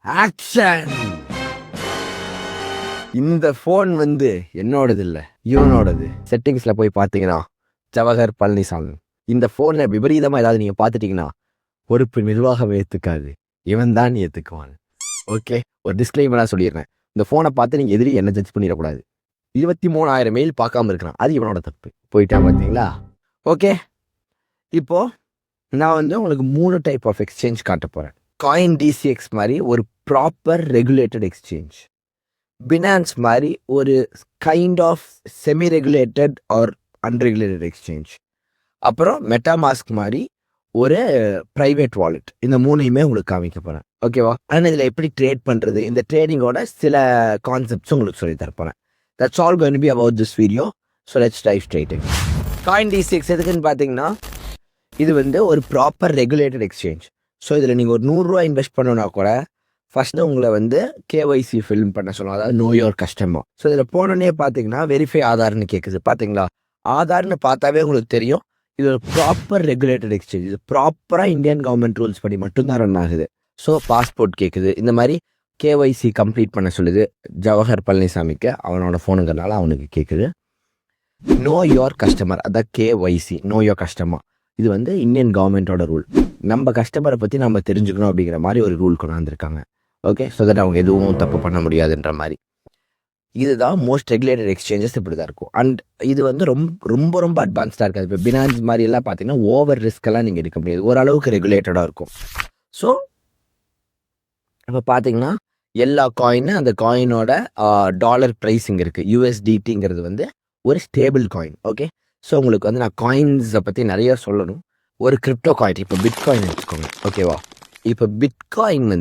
Action. இந்த phone என்னோடது இல்லை, இவனோடது. செட்டிங்ஸில் போய் பார்த்தீங்கன்னா ஜவஹர் பழனிசாமி. இந்த ஃபோனை விபரீதமாக ஏதாவது நீங்கள் பார்த்துட்டீங்கன்னா பொறுப்பு நிர்வாகம் ஏற்றுக்காது, இவன் தான் ஏற்றுக்குவான். ஓகே, ஒரு டிஸ்க்ளைமராக சொல்லிடுறேன். இந்த ஃபோனை பார்த்து நீங்கள் எதிரி என்ன ஜட்ஜ் பண்ணிடக்கூடாது. 23,000 மெயில் பார்க்காம இருக்கிறான், அது இவனோட தப்பு. போயிட்டா பார்த்தீங்களா? ஓகே, இப்போது நான் உங்களுக்கு 3 டைப் ஆஃப் எக்ஸ்சேஞ்ச் காட்ட போகிறேன். காயின் டிசிஎக்ஸ் மாதிரி ஒரு ப்ராப்பர் ரெகுலேட்டட் எக்ஸ்சேஞ்ச், பினான்ஸ் மாதிரி ஒரு kind of semi regulated or unregulated exchange, அப்புறம் மெட்டாமாஸ்க் மாதிரி ஒரு ப்ரைவேட் வாலெட். இந்த 3யுமே உங்களுக்கு காமிக்க போகிறேன். ஓகேவா? ஆனால் இதில் எப்படி ட்ரேட் பண்ணுறது, இந்த ட்ரேடிங்கோட சில கான்செப்ட்ஸ் உங்களுக்கு சொல்லி தரப்போகிறேன். That's all going to be about this video. So let's dive straight in. CoinDCX எதுக்குன்னு பார்த்தீங்கன்னா, இது ஒரு ப்ராப்பர் ரெகுலேட்டட் எக்ஸ்சேஞ்ச். ஸோ இதில் நீங்கள் ஒரு 100 ரூபா இன்வெஸ்ட் பண்ணணுன்னா கூட ஃபஸ்ட்டு உங்களை கேஒய்சி ஃபில் பண்ண சொல்லுவோம், அதாவது நோ யோர் கஸ்டமர். ஸோ இதில் போனோடனே பார்த்தீங்கன்னா வெரிஃபை ஆதார்னு கேட்குது. பார்த்தீங்களா? ஆதார்னு பார்த்தாவே உங்களுக்கு தெரியும் இது ஒரு ப்ராப்பர் ரெகுலேட்டட் எக்ஸ்சேஞ்ச். இது ப்ராப்பராக இந்தியன் கவர்மெண்ட் ரூல்ஸ் படி மட்டும்தான் ரன் ஆகுது. ஸோ பாஸ்போர்ட் கேட்குது, இந்த மாதிரி கேஒய்சி கம்ப்ளீட் பண்ண சொல்லுது. ஜவஹர் பழனிசாமிக்கு அவனோட ஃபோனுங்கிறனால அவனுக்கு கேட்குது. நோ யோர் கஸ்டமர், அதான் கேஒய்சி, நோ யோர் கஸ்டமர். இது இந்தியன் கவர்மெண்ட்டோட ரூல். நம்ம கஸ்டமரை பற்றி நம்ம தெரிஞ்சுக்கணும் அப்படிங்கிற மாதிரி ஒரு ரூல் கொண்டாந்துருக்காங்க. ஓகே, ஸோ தட் அவங்க எதுவும் தப்பு பண்ண முடியாதுன்ற மாதிரி. இதுதான் மோஸ்ட் ரெகுலேட்டட் எக்ஸ்சேஞ்சஸ் இப்படி தான் இருக்கும். அண்ட் இது ரொம்ப ரொம்ப அட்வான்ஸ்டாக இருக்காது. இப்போ பினான்ஸ் மாதிரி எல்லாம் பார்த்தீங்கன்னா ஓவர் ரிஸ்க்கெல்லாம் நீங்கள் எடுக்க முடியாது, ஓரளவுக்கு ரெகுலேட்டடாக இருக்கும். ஸோ இப்போ பார்த்தீங்கன்னா எல்லா காயின்னு அந்த காயினோட டாலர் ப்ரைஸிங் இருக்குது. யூஎஸ்டிடிங்கிறது ஒரு ஸ்டேபிள் காயின். ஓகே, ஸோ உங்களுக்கு நான் காயின்ஸை பற்றி நிறைய சொல்லணும். ஒரு கிரிப்டோ காயின், இப்போ பிட்காயின் வச்சுக்கோங்க. ஓகேவா? இப்போ பிட்காயின்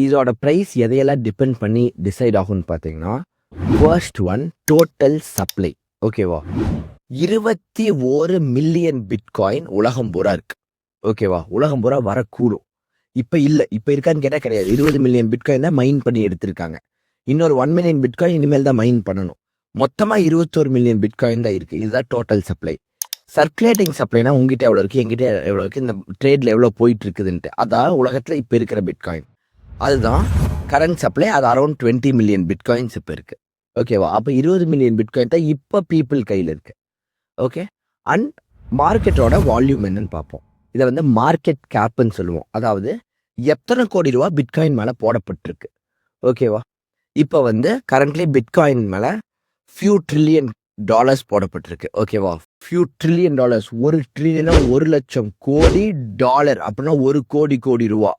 இதோட ப்ரைஸ் எதையெல்லாம் டிபெண்ட் பண்ணி டிசைட் ஆகும்னு பார்த்தீங்கன்னா, ஃபர்ஸ்ட் ஒன் டோட்டல் சப்ளை. ஓகேவா? 21 மில்லியன் பிட்காயின் உலகம் பூரா இருக்கு. ஓகேவா? உலகம் பூரா வரக்கூடும். இப்போ இல்லை, இப்போ இருக்கான்னு கேட்டால் கிடையாது. 20 மில்லியன் பிட்காயின் தான் மைன் பண்ணி எடுத்திருக்காங்க. இன்னொரு 1 மில்லியன் பிட்காயின் இனிமேல் தான் மைன் பண்ணணும். மொத்தமாக 21 மில்லியன் பிட்காயின் தான் இருக்குது. இதுதான் டோட்டல் சப்ளை. சர்க்குலேட்டிங் சப்ளைனா உங்ககிட்ட எவ்வளோ இருக்குது, எங்கிட்ட எவ்வளோ இருக்குது, இந்த ட்ரேடில் எவ்வளோ போயிட்டு இருக்குதுன்ட்டு. அதான் உலகத்தில் இப்போ இருக்கிற பிட்காயின். அதுதான் கரண்ட் சப்ளை. அது அரௌண்ட் 20 மில்லியன் பிட்காயின்ஸ் இப்போ இருக்குது. ஓகேவா? அப்போ 20 மில்லியன் பிட்காயின் தான் இப்போ பீப்புள் கையில் இருக்குது. ஓகே, அண்ட் மார்க்கெட்டோட வால்யூம் என்னன்னு பார்ப்போம். இதை மார்க்கெட் கேப்னு சொல்லுவோம். அதாவது எத்தனை கோடி ரூபா பிட்காயின் மேலே போடப்பட்டிருக்கு. ஓகேவா? இப்போ கரண்ட்லி பிட்காயின் மேலே ஃபியூ ட்ரில்லியன் டாலர்ஸ் போடப்பட்டிருக்கு. ஓகேவா? ஃபியூ ட்ரில்லியன் டாலர்ஸ், 1 ட்ரில்லியனா 1,00,000 கோடி டாலர், அப்படின்னா 1 கோடி ரூபா.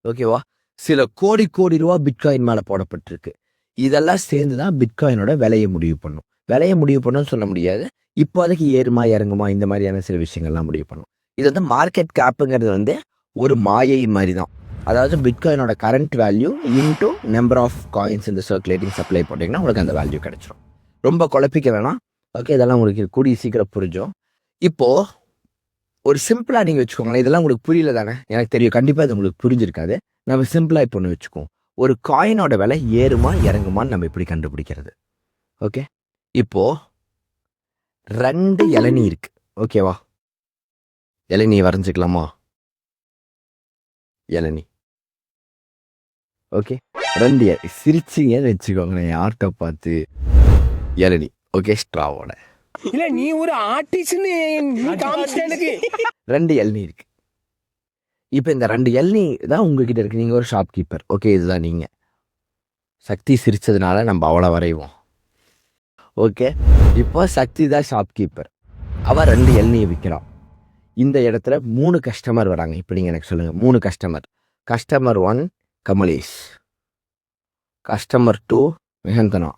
ஓகேவா? சில கோடி ரூபா பிட்காயின் மேலே போடப்பட்டிருக்கு. இதெல்லாம் சேர்ந்து தான் பிட்காயினோட விலையை முடிவு பண்ணும். விலையை முடிவு பண்ணணும்னு சொல்ல முடியாது, இப்போ அதுக்கு ஏறுமா இறங்குமா இந்த மாதிரியான சில விஷயங்கள்லாம் முடிவு பண்ணும். இது மார்க்கெட் கேப்புங்கிறது ஒரு மாயை மாதிரி தான். அதாவது பிட்காயினோட current value into number of coins இந்த சர்க்குலேட்டிங் சப்ளை போட்டிங்கன்னா உங்களுக்கு அந்த வேல்யூ கிடைச்சிடும். ரொம்ப குழப்பிக்க வேணாம். ஓகே, இதெல்லாம் உங்களுக்கு கூடிய சீக்கிரம் புரிஞ்சோம். இப்போது ஒரு சிம்பிளாக நீங்கள் வச்சுக்கோங்களேன். இதெல்லாம் உங்களுக்கு புரியல தானே? எனக்கு தெரியும், கண்டிப்பாக இது உங்களுக்கு புரிஞ்சிருக்காது. நம்ம சிம்பிளாக இப்போ ஒன்று வச்சுக்குவோம். ஒரு காயினோட விலை ஏறுமா இறங்குமான்னு நம்ம எப்படி கண்டுபிடிக்கிறது? ஓகே, இப்போது 2 இளநீ இருக்கு. ஓகேவா? இளநீ வரைஞ்சிக்கலாமா? இளநீ. ஓகே, 2 சிரிச்சிங்கன்னு வச்சுக்கோங்களேன் யார்கிட்ட பார்த்து. இளநீ. ஓகே, ஸ்ட்ராவோட. இல்ல நீ ஒரு ஆர்டிஸ்ட்னு காமிச்சிட்டே. 2 இளநீ இருக்கு. இப்போ இந்த 2 இளநீ தான் உங்ககிட்ட இருக்கு. நீங்கள் ஒரு ஷாப் கீப்பர். ஓகே, இதுதான் நீங்கள். சக்தி சிரிச்சதுனால நம்ம அவளை வரைவோம். ஓகே, இப்போ சக்தி தான் ஷாப் கீப்பர். அவள் 2 இளநியை விற்கிறான். இந்த இடத்துல 3 கஸ்டமர் வராங்க. இப்போ நீங்கள் எனக்கு சொல்லுங்கள், 3 கஸ்டமர். கஸ்டமர் 1 கமலேஷ், கஸ்டமர் 2 மெஹந்தனா,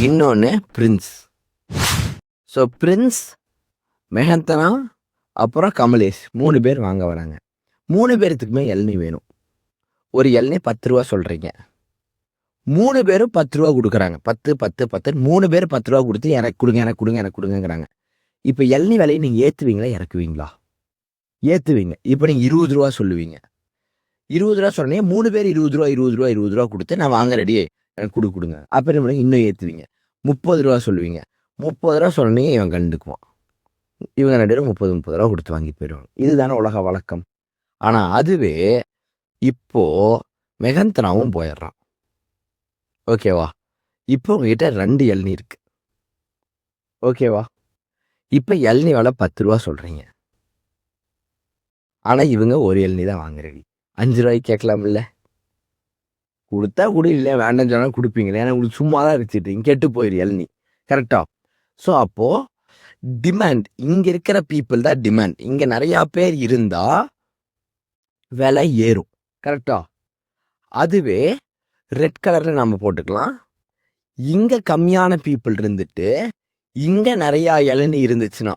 இன்னொன்று பிரின்ஸ். ஸோ பிரின்ஸ், மெஹந்தனா, அப்புறம் கமலேஷ் 3 பேர் வாங்க வராங்க. 3 பேர்த்துக்குமே இளநீ வேணும். ஒரு இளநீ 10 ரூபா சொல்கிறீங்க. 3 பேரும் 10 ரூபா கொடுக்குறாங்க. 10 3 பேர் 10 ரூபா கொடுத்து எனக்கு கொடுங்கிறாங்க. இப்போ இளநீ விலையை நீங்கள் ஏற்றுவீங்களா இறக்குவீங்களா? ஏற்றுவீங்க. இப்போ நீங்கள் 20 ரூபா சொல்லுவீங்க. 20 ரூபா சொன்னே 3 பேர் 20 ரூபா கொடுத்து நான் வாங்க ரெடியே எனக்கு கொடுங்க. அப்புறம் இன்னும் ஏற்றுவீங்க. 30 ரூபா சொல்லுவீங்க. 30 ரூபா சொன்னீங்க இவன் கண்டுக்குவான். இவங்க 2 பேரும் 30 ரூபா கொடுத்து வாங்கி போயிடுவாங்க. இதுதானே உலக வழக்கம். ஆனால் அதுவே இப்போ மெகந்தனாவும் போயிடுறான். ஓகேவா? இப்போ உங்ககிட்ட 2 இளநீ இருக்கு. ஓகேவா? இப்போ இளநீ விலை 10 ரூபா சொல்கிறீங்க. ஆனால் இவங்க ஒரு இளநீ தான் வாங்குறீங்க. 5 ரூபாய்க்கு கேட்கலாம்ல? கொடுத்தா கூட இல்லை, வேண்டாம் சொன்னால் கொடுப்பீங்களே. ஏன்னா உங்களுக்கு சும்மா தான் வச்சுட்டீங்க, கெட்டு போயிரு இளநீ. கரெக்டா? ஸோ அப்போது டிமாண்ட், இங்கே இருக்கிற பீப்புள் தான் டிமாண்ட். இங்கே நிறையா பேர் இருந்தால் விலை ஏறும். கரெக்டா? அதுவே ரெட் கலரில் நம்ம போட்டுக்கலாம். இங்கே கம்மியான பீப்புள் இருந்துட்டு இங்கே நிறையா இளநீ இருந்துச்சுன்னா,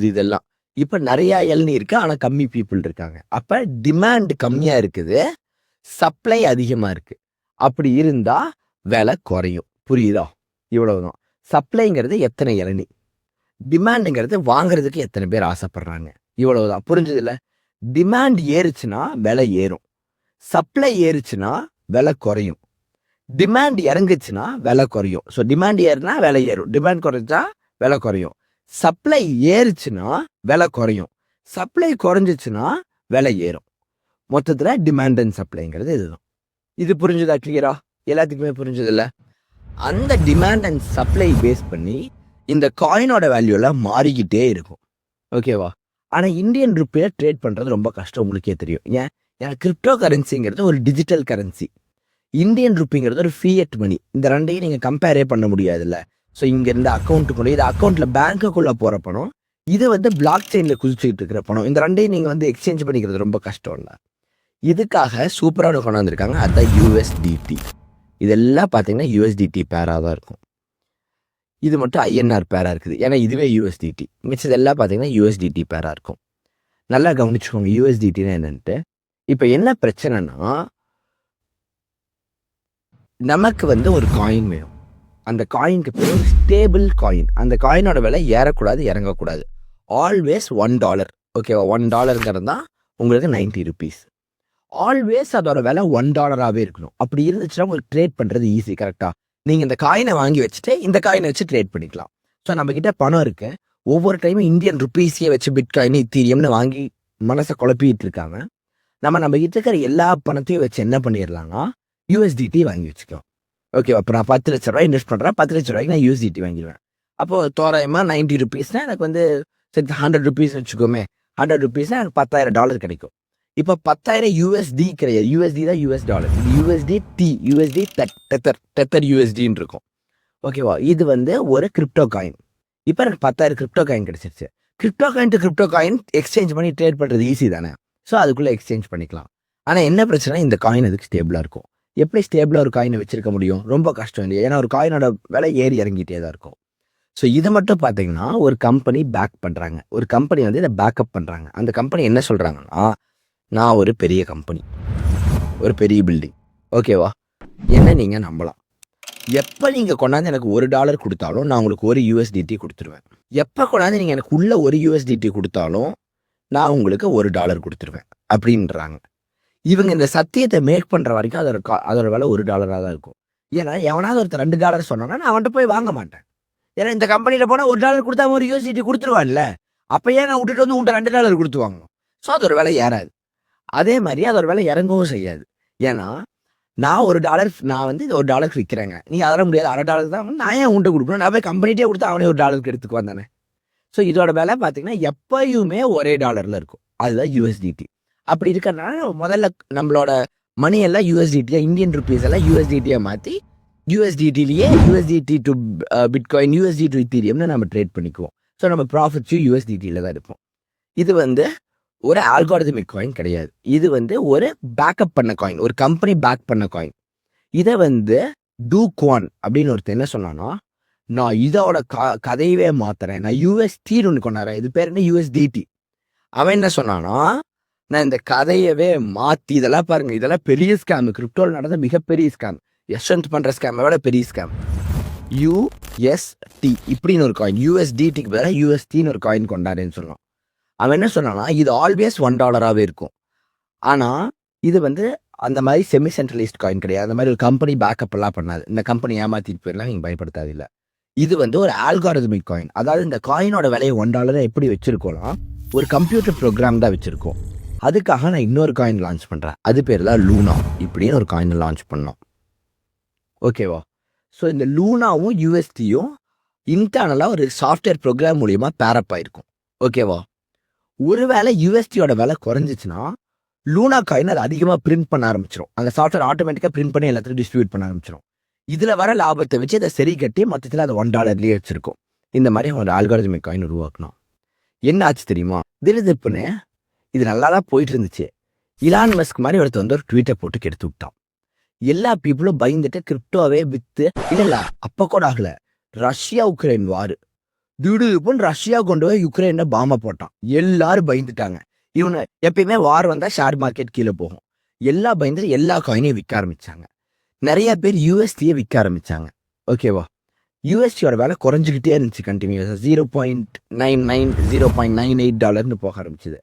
இதெல்லாம் இப்போ நிறையா இளநீ இருக்கு, ஆனால் கம்மி பீப்புள் இருக்காங்க. அப்போ டிமாண்ட் கம்மியாக இருக்குது, சப்ளை அதிகமாக இருக்கு. அப்படி இருந்தால் விலை குறையும். புரியுதா? இவ்வளவுதான். சப்ளைங்கிறது எத்தனை இளநீ, டிமாண்டுங்கிறது வாங்குறதுக்கு எத்தனை பேர் ஆசைப்படுறாங்க. இவ்வளவுதான். புரிஞ்சதில்ல? டிமாண்ட் ஏறுச்சுன்னா விலை ஏறும், சப்ளை ஏறுச்சுன்னா விலை குறையும், டிமாண்ட் இறங்குச்சுன்னா விலை குறையும். ஸோ டிமாண்ட் ஏறுனா விலை ஏறும், டிமாண்ட் குறைஞ்சா விலை குறையும். சப்ளை ஏறுச்சுன்னா விலை குறையும், சப்ளை குறைஞ்சிச்சுன்னா விலை ஏறும். மொத்தத்தில் டிமாண்ட் அண்ட் சப்ளைங்கிறது இதுதான். இது புரிஞ்சுதா? கிளியரா? எல்லாத்துக்குமே புரிஞ்சதில்ல? அந்த டிமாண்ட் அண்ட் சப்ளை பேஸ் பண்ணி இந்த காயினோட வேல்யூலாம் மாறிக்கிட்டே இருக்கும். ஓகேவா? ஆனால் இந்தியன் ருப்பியை ட்ரேட் பண்ணுறது ரொம்ப கஷ்டம், உங்களுக்கே தெரியும். ஏன்னா கிரிப்டோ கரன்சிங்கிறது ஒரு டிஜிட்டல் கரன்சி, இந்தியன் ருப்பிங்கிறது ஒரு ஃபியட் மணி. இந்த ரெண்டையும் நீங்கள் கம்பேரே பண்ண முடியாதுல்ல. ஸோ இங்கேருந்து அக்கௌண்ட்டுக்குள்ளே, இது அக்கௌண்ட்டில் பேங்க்குள்ளே போகிற பணம், இது பிளாக் செயினில் குதிச்சுக்கிட்டு இருக்கிற பணம். இந்த ரெண்டையும் நீங்கள் எக்ஸ்சேஞ்ச் பண்ணிக்கிறது ரொம்ப கஷ்டம் இல்லை. இதுக்காக சூப்பராக கொண்டு வந்திருக்காங்க, அதுதான் USDT. இதெல்லாம் பார்த்தீங்கன்னா USDT பேராக தான் இருக்கும். இது மட்டும் INR பேராக இருக்குது, ஏன்னா இதுவே USDT. மிச்சது எல்லாம் பார்த்தீங்கன்னா USDT பேராக இருக்கும். நல்லா கவனிச்சுக்கோங்க USDTனா என்னன்ட்டு. இப்போ என்ன பிரச்சனைனா, நமக்கு ஒரு காயின் வேணும். அந்த காயினுக்கு பேர் ஸ்டேபிள் காயின். அந்த காயினோட விலை ஏறக்கூடாது, இறங்கக்கூடாது. ஆல்வேஸ் $1. ஓகேவா? $1 தான் உங்களுக்கு 90 rupees. ஆல்வேஸ் அதோட விலை $1 இருக்கணும். அப்படி இருந்துச்சுன்னா உங்களுக்கு ட்ரேட் பண்ணுறது ஈஸி. கரெக்டாக? நீங்கள் இந்த காயினை வாங்கி வச்சுட்டு இந்த காயினை வச்சு ட்ரேட் பண்ணிக்கலாம். ஸோ நம்மக்கிட்ட பணம் இருக்கு, ஒவ்வொரு டைமும் இந்தியன் ருப்பீஸையே வச்சு பிட்காயின் இத்தீரியம்னு வாங்கி மனசை குழப்பிட்டு இருக்காங்க. நம்மகிட்ட இருக்கிற எல்லா பணத்தையும் வச்சு என்ன பண்ணிடலாம்னா USDT வாங்கி வச்சுக்கலாம். ஓகே, அப்போ நான் 10 லட்ச ரூபாய் இன்வெஸ்ட் பண்ணுறேன், 10 லட்ச ரூபாய்க்கு நான் USDT வாங்கிடுவேன். அப்போது தோராயமாக 90 rupeesனா எனக்கு சரி 100 rupees வச்சுக்கோமே, 100 rupeesனா எனக்கு $10,000 கிடைக்கும். இப்போ 10,000 USD கிடையாது, USD தான் US டாலர். இது USD டெத்தர் USDன்னு இருக்கும். ஓகேவா? இது ஒரு கிரிப்டோ காயின். இப்போ எனக்கு 10,000 கிரிப்டோ காயின் கிடைச்சிருச்சு. Crypto coin to crypto coin exchange பண்ணி ட்ரேட் பண்ணுறது ஈஸி தானே. ஸோ அதுக்குள்ளே எக்ஸ்சேஞ்ச் பண்ணிக்கலாம். ஆனால் என்ன பிரச்சனை, இந்த காயின் அதுக்கு ஸ்டேபிளாக இருக்கும். எப்படி ஸ்டேபிளாக ஒரு காயினை வச்சிருக்க முடியும்? ரொம்ப கஷ்டம் இல்லையா? ஏன்னா ஒரு காயினோட விலை ஏறி இறங்கிட்டே தான் இருக்கும். ஸோ இதை மட்டும் பார்த்தீங்கன்னா ஒரு கம்பெனி பேக் பண்ணுறாங்க, ஒரு கம்பெனி இதை பேக்கப் பண்ணுறாங்க. அந்த கம்பெனி என்ன சொல்கிறாங்கன்னா, நான் ஒரு பெரிய கம்பெனி, ஒரு பெரிய பில்டிங். ஓகேவா? என்ன நீங்கள் நம்பலாம். எப்போ நீங்கள் கொண்டாந்து எனக்கு $1 கொடுத்தாலும் நான் உங்களுக்கு ஒரு USDT கொடுத்துருவேன். எப்போ கொண்டாந்து நீங்கள் எனக்கு உள்ள ஒரு USDT கொடுத்தாலும் நான் உங்களுக்கு $1 கொடுத்துருவேன் அப்படின்றாங்க. இவங்க இந்த சத்தியத்தை மேக் பண்ணுற வரைக்கும் அதோட விலை $1 தான் இருக்கும். ஏன்னா எவனாவது ஒருத்தர் $2 சொன்னான்னா நான் அவன்கிட்ட போய் வாங்க மாட்டேன். ஏன்னா இந்த கம்பெனியில் போனால் $1 கொடுத்தா ஒரு USDT கொடுத்துருவான்ல, அப்போ ஏன் நான் விட்டுட்டு உன்ட்ட $2 கொடுத்து வாங்கணும்? ஸோ அதோட விலை ஏறாது. அதே மாதிரி அதோட விலை இறங்கவும் செய்யாது. ஏன்னா நான் நான் இது $1 விற்கிறேங்க, நீ அதெல்லாம் முடியாது, $1 தான், நான் ஏன் உன்ட்ட கொடுக்கணும்? நான் போய் கம்பெனிட்டே கொடுத்தா அவனே $1 எடுத்துக்குவான் தானே. ஸோ இதோட விலை பார்த்தீங்கன்னா எப்பயுமே ஒரே டாலரில் இருக்கும். அதுதான் USDT. அப்படி இருக்கிறதுனால முதல்ல நம்மளோட மணியெல்லாம் USDT, இந்தியன் ருப்பீஸ் எல்லாம் USDT மாற்றி USDTலேயே USDT to Bitcoin, USD to இத்தீரியம்னு நம்ம ட்ரேட் பண்ணிக்குவோம். ஸோ நம்ம ப்ராஃபிட்ஸும் USDTயில் தான் இருப்போம். இது ஒரு ஆல்காரிதமிக் காயின் கிடையாது. இது ஒரு பேக்கப் பண்ண காயின், ஒரு கம்பெனி பேக் பண்ண காயின். இதை டூ குவான் அப்படின்னு ஒருத்தர் என்ன சொன்னான்னா, நான் இதோட கதையவே மாத்துறேன், நான் USDன்னு ஒன்று கொண்டாடுறேன், இது பேர் என்ன USDT. அவன் என்ன சொன்னான்னா, நான் இந்த கதையவே மாற்றி, இதெல்லாம் பாருங்க, இதெல்லாம் பெரிய ஸ்கேம், கிரிப்டோவில் நடந்த மிகப்பெரிய ஸ்கேம், யஷ்வந்த் பண்ணுற ஸ்கேமை விட பெரிய ஸ்கேம். UST இப்படின்னு ஒரு காயின், USDTக்கு பதிலாக USTன்னு ஒரு காயின் கொண்டாடுன்னு சொன்னான். அவன் என்ன சொன்னான்னா, இது ஆல்வேஸ் $1 இருக்கும். ஆனால் இது அந்த மாதிரி செமி சென்ட்ரலைஸ்ட் காயின் கிடையாது. அந்த மாதிரி ஒரு கம்பெனி பேக்கப் எல்லாம் பண்ணாது. இந்த கம்பெனி ஏமாத்திட்டு போயிடலாம், நீங்கள் பயன்படுத்தாது இல்லை. இது ஒரு ஆல்காரிதமிக் காயின். அதாவது இந்த காயினோட விலையை $1 எப்படி வச்சிருக்கோம்னா, ஒரு கம்ப்யூட்டர் ப்ரோக்ராம் தான் வச்சுருக்கோம். அதுக்காக நான் இன்னொரு காயின் லான்ச் பண்ணுறேன். அது பேர் தான் லூனா. இப்படின்னு ஒரு காயினை லான்ச் பண்ணோம். ஓகேவா? ஸோ இந்த லூனாவும் யூஎஸ்டியும் இன்டர்னலாக ஒரு சாஃப்ட்வேர் ப்ரோக்ராம் மூலியமாக பேரப் ஆயிருக்கும். ஓகேவா? ஒருவேளை யூஎஸ்டியோட விலை குறைஞ்சிச்சுன்னா லூனா காயின் அது அதிகமாக பிரிண்ட் பண்ண ஆரம்பிச்சிடும். அந்த சாஃப்ட்வேர் ஆட்டோமேட்டிக்காக பிரிண்ட் பண்ணி எல்லாத்துக்கும் டிஸ்ட்ரிபியூட் பண்ண ஆரம்பிச்சிடும். இதில் வர லாபத்தை வச்சு அதை சரி கட்டி மொத்தத்தில் அதை $1 வச்சிருக்கும். இந்த மாதிரி ஒரு ஆல்காரிதமிக் காயின் உருவாக்கணும். என்ன ஆச்சு தெரியுமா? திடீர்னு இது நல்லா தான் போயிட்டு இருந்துச்சு. இலான் மஸ்க் மாதிரி ஒருத்தர் வந்து ஒரு ட்வீட்டை போட்டு கெடுத்து விட்டான். எல்லா பீப்புளும் பயந்துட்டு கிரிப்டோவே வித்து இல்ல அப்ப கூட ஆகல. ரஷ்யா உக்ரைன் வார் திடீர்னு ரஷ்யா கொண்டு போய் யுக்ரைனை பாம போட்டான். எல்லாரும் பயந்துட்டாங்க. இவனு எப்பயுமே வார் வந்தா ஷேர் மார்க்கெட் கீழே போகும். எல்லா பயந்துட்டு எல்லா காயினையும் விற்க ஆரம்பிச்சாங்க. நிறைய பேர் யூஎஸ்டியை விற்க ஆரம்பிச்சாங்க. ஓகேவா? யூஎஸ்டியோட விலை குறைஞ்சிக்கிட்டே இருந்துச்சு. கண்டினியூஸா $0.99 $0.98 போக ஆரம்பிச்சுது.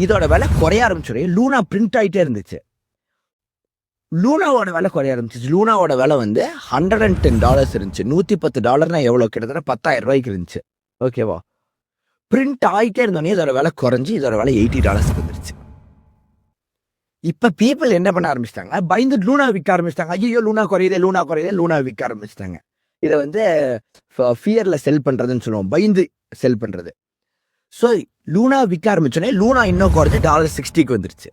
இதோட விலை குறைய ஆரம்பிச்சு லூனா பிரிண்ட் ஆகிட்டே இருந்துச்சு. லூனாவோட விலை குறைய ஆரம்பிச்சிச்சு. லூனாவோட விலை வந்து $110 இருந்துச்சு. $110 எவ்வளோ? கிட்டத்தட்ட $10,000 இருந்துச்சு. ஓகேவா? பிரிண்ட் ஆகிட்டே இருந்தோடனே இதோட விலை குறைஞ்சி இதோட விலை $80 வந்துருச்சு. இப்போ பீப்புள் என்ன பண்ண ஆரம்பிச்சிட்டாங்க? பயந்து லூனா விற்க ஆரம்பிச்சிட்டாங்க. ஐயோ லூனா குறையுதே லூனா விற்க ஆரம்பிச்சிட்டாங்க. இதை வந்து ஃபியரில் செல் பண்ணுறதுன்னு சொல்லுவோம். பயந்து செல் பண்ணுறது. ஸோ லூனா விற்க ஆரம்பிச்சோடனே லூனா இன்னும் குறைஞ்சி $60 வந்துருச்சு.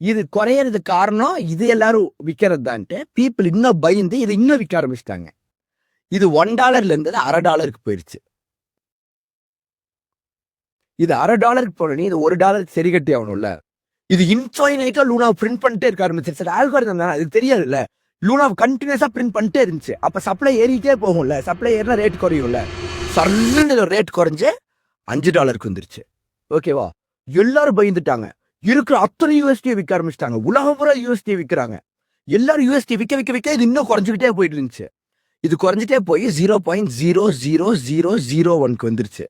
இது குறையறதுக்கு காரணம் இது எல்லாரும் விற்கிறது தான்ட்டு பீப்புள் இன்னும் பயந்து இதை இன்னும் விற்க ஆரம்பிச்சிட்டாங்க. இது $1 இருந்தது $0.50 போயிடுச்சு. இது $0.50 போனோடனே இது $1 சரி கட்டி ஆகணும்ல. இது இன்ஃபைனைட்டா லூனா பிரிண்ட் பண்ணிட்டே இருக்க ஆரம்பிச்சிருச்சு. ஆல்காரிதம் தானே, அதுக்கு தெரியாதுல்ல. லூனா கண்டினியூஸா பிரிண்ட் பண்ணிட்டே இருந்துச்சு. அப்ப சப்ளை ஏறிட்டே போகும்ல. சப்ளை ஏறினா ரேட் குறையும்ல. சல்லுன்னு ரேட் குறைஞ்சு $5 வந்துருச்சு. ஓகேவா? எல்லாரும் பயந்துட்டாங்க. இருக்கிற அத்தனை யூஎஸ்டியை விற்க ஆரம்பிச்சிட்டாங்க. உலகம் பூரா யூஎஸ்டியை விற்கிறாங்க. எல்லாரும் யூஎஸ்டி விற்க இது இன்னும் குறைஞ்சிக்கிட்டே போயிட்டு இருந்துச்சு. இது குறைஞ்சிட்டே போய் 0.00001 வந்துருச்சு.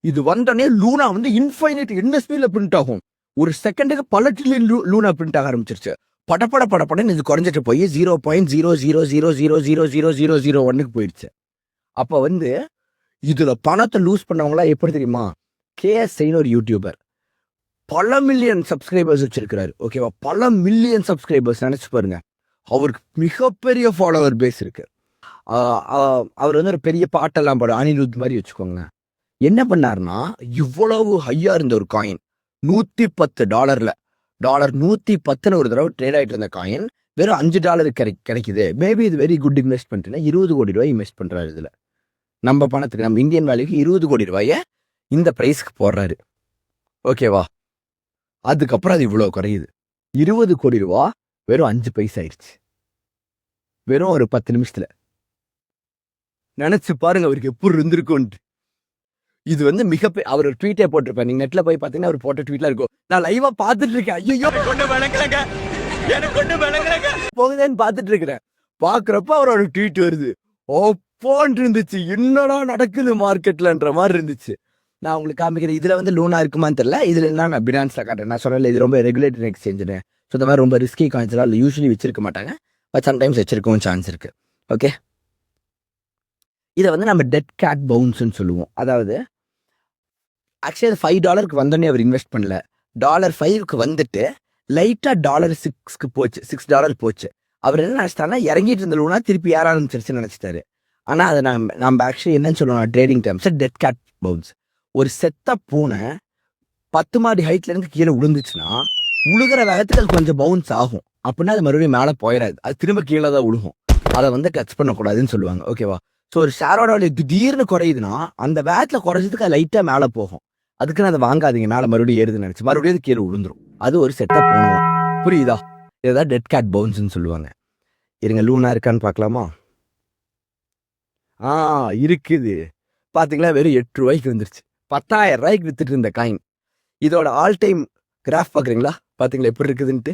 இது வந்தோடனே லூனா வந்து இன்ஃபைனைட் என்ன ஸ்பீட்ல பிரிண்ட் ஆகும். ஒரு செகண்டுக்கு பல ட்ரில்லியன் லூனா பிரிண்ட் ஆக ஆரம்பிச்சிருச்சு. படப்படன்னு இது குறைஞ்சிட்டு போய் 0.000000001 போயிடுச்சு. அப்ப வந்து இதுல பணத்தை லூஸ் பண்ணவங்களா எப்படி தெரியுமா? KSIன்னு ஒரு யூடியூபர் பல மில்லியன் சப்ஸ்கிரைபர்ஸ் வச்சிருக்கிறாரு. ஓகேவா? பல மில்லியன் சப்ஸ்கிரைபர்ஸ் நினைச்சு பாருங்க. அவருக்கு மிகப்பெரிய ஃபாலோவர் பேஸ் இருக்கு. அவர் வந்து ஒரு பெரிய பாட்டெல்லாம் பாடு அனிருத் மாதிரி வச்சுக்கோங்க. என்ன பண்ணாருன்னா இவ்வளவு ஹையா இருந்த ஒரு காயின் $110 $110 ஒரு தடவை ட்ரேட் ஆகிட்டு இருந்த காயின் வெறும் $5 கிடைக்குது. மேபி இது வெரி குட் இன்வெஸ்ட்மெண்ட்னா $20 கோடி இன்வெஸ்ட் பண்றாரு. இதுல நம்ம பணத்துக்கு நம்ம இந்தியன் வேல்யூக்கு $20 கோடி இந்த பிரைஸ்க்கு போடுறாரு. ஓகேவா? அதுக்கப்புறம் அது இவ்வளவு குறையுது. $20 கோடி வெறும் 5 பைசா ஆயிடுச்சு. வெறும் ஒரு 10 நிமிஷத்துல. நினைச்சு பாருங்க அவருக்கு எப்படி இருந்திருக்கும். இது வந்து மிகப்பெரிய அவர் ஒரு ட்வீட்டே போட்டிருப்பாரு. நீங்க நெட்ல போய் பாத்தீங்கன்னா அவர் போட்ட ட்வீட்ல இருக்கும். நான் லைவா பாத்துட்டு இருக்கேன். ஐயோ போகுதேன்னு பாத்துட்டு இருக்கிறேன். பாக்குறப்ப அவரோட ட்வீட் வருது. ஓப்போன்னு இருந்துச்சு. என்னடா நடக்குது மார்க்கெட்லன்ற மாதிரி இருந்துச்சு. நான் உங்களுக்கு காமிக்கிறேன். இதுல வந்து லூனா இருக்குமான்னு தெரியல. இதுல நான் பினான்ஸ்ல காட்டுறேன். நான் சொல்லல இது ரொம்ப ரெகுலேட்டட் எக்ஸ்சேஞ்சுன்னு. ஸோ இந்த மாதிரி ரொம்ப ரிஸ்கி காயின்ஸ்லாம் யூஸ்வலி வச்சிருக்க மாட்டாங்க. பட் சம்டைம்ஸ் வச்சிருக்கவும் சான்ஸ் இருக்கு. ஓகே, இதை வந்து நம்ம டெட் கேட் பவுன்ஸ்ன்னு சொல்லுவோம். அதாவது ஆக்சுவலி அது $5 வந்தோடனே அவர் இன்வெஸ்ட் பண்ணல. $5 வந்துட்டு லைட்டா $6 போச்சு. $6 போச்சு. அவர் என்ன நினைச்சிட்டாருன்னா இறங்கிட்டு இருந்த லூனா திருப்பி ஏற ஆரம்பிச்சிருச்சுன்னு நினைச்சிட்டாரு. ஆனா அதை நம்ம ஆக்சுவலி என்னன்னு சொல்லுவோம் trading terms dead cat bounce. ஒரு செத்த பூனை 10 மாடி ஹைட்ல இருந்து கீழே விழுந்துச்சுன்னா உழுகிற வேகத்துக்கு அது கொஞ்சம் பவுன்ஸ் ஆகும். அப்படின்னா அது மறுபடியும் மேலே போயிடாது. அது திரும்ப கீழே தான் விழுகும். அதை வந்து டச் பண்ணக்கூடாதுன்னு சொல்லுவாங்க. ஓகேவா? ஸோ ஒரு ஷேரோட திடீர்னு குறையுதுன்னா அந்த வேகத்தில் குறைஞ்சதுக்கு அது லைட்டாக மேலே போகும். அதுக்குன்னு அதை வாங்காதீங்க. மேலே மறுபடியும் ஏறுதுன்னு நினைச்சு மறுபடியும் கீழே விழுந்துரும். அது ஒரு செட்டப் போகணும். புரியுதா? இதுதான் டெட் கேட் பவுன்ஸ்ன்னு சொல்லுவாங்க. இருங்க லூனா இருக்கான்னு பார்க்கலாமா? இருக்குது. பார்த்தீங்களா? வெறும் $8 வந்துருச்சு. $10,000 வித்துட்டு இருந்த காயின். இதோட ஆல் டைம் கிராஃப் பார்க்குறீங்களா? பார்த்தீங்களா எப்படி இருக்குதுன்ட்டு?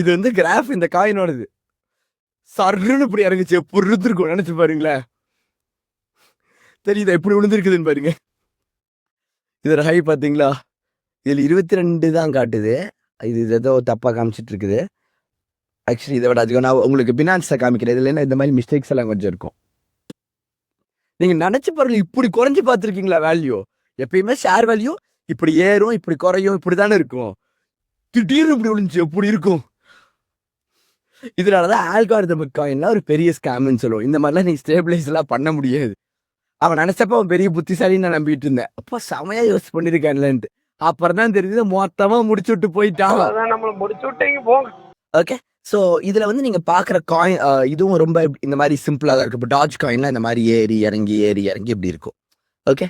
இது வந்து கிராஃப் இந்த காயினோடது. சர்ன்னு இப்படி இறங்குச்சு. எப்படி இருந்திருக்கும் நினைச்சு பாருங்களேன். தெரியுதா எப்படி விழுந்திருக்குதுன்னு பாருங்க. இதோட ஹை பார்த்தீங்களா? இதில் 22 தான் காட்டுது. இது ஏதோ தப்பாக காமிச்சிட்டு இருக்குது. ஆக்சுவலி இதை விட அதிகம் நான் உங்களுக்கு பினான்ஸை காமிக்கிறேன். இதில் என்ன இந்த மாதிரி மிஸ்டேக்ஸ் எல்லாம் கொஞ்சம் இருக்கும். நீங்கள் நினச்சி பாருங்க. இப்படி குறைஞ்சி பார்த்துருக்கீங்களா வேல்யூ? எப்பயுமே ஷேர் வேல்யூ இப்படி ஏறும் இப்படி குறையும் இப்படிதானே இருக்கும். திடீர்னு இப்படி விழுந்துச்சு எப்படி இருக்கும்? இதனாலதான் ஆல்காரிதம் காயின்லாம் ஒரு பெரிய ஸ்கேம்னு சொல்லுவோம். இந்த மாதிரிலாம் நீ ஸ்டேபிளைஸ் எல்லாம் பண்ண முடியாது. அவன் நினைச்சப்ப அவன் பெரிய புத்திசாலின்னு நான் நம்பிட்டு இருந்தேன். அப்போ செமையா யோசிச்சு பண்ணிருக்கான்லன்ட்டு. அப்புறம் தான் தெரியுது மொத்தமா முடிச்சு விட்டு போயிட்டான். நம்மள முடிச்சு விட்டீங்க போங்க. ஓகே, ஸோ இதுல வந்து நீங்க பாக்குற காயின் இதுவும் ரொம்ப இந்த மாதிரி சிம்பிளா தான் இருக்கு. இப்போ டாஜ் காயின்லாம் இந்த மாதிரி ஏறி இறங்கி இப்படி இருக்கும். ஓகே,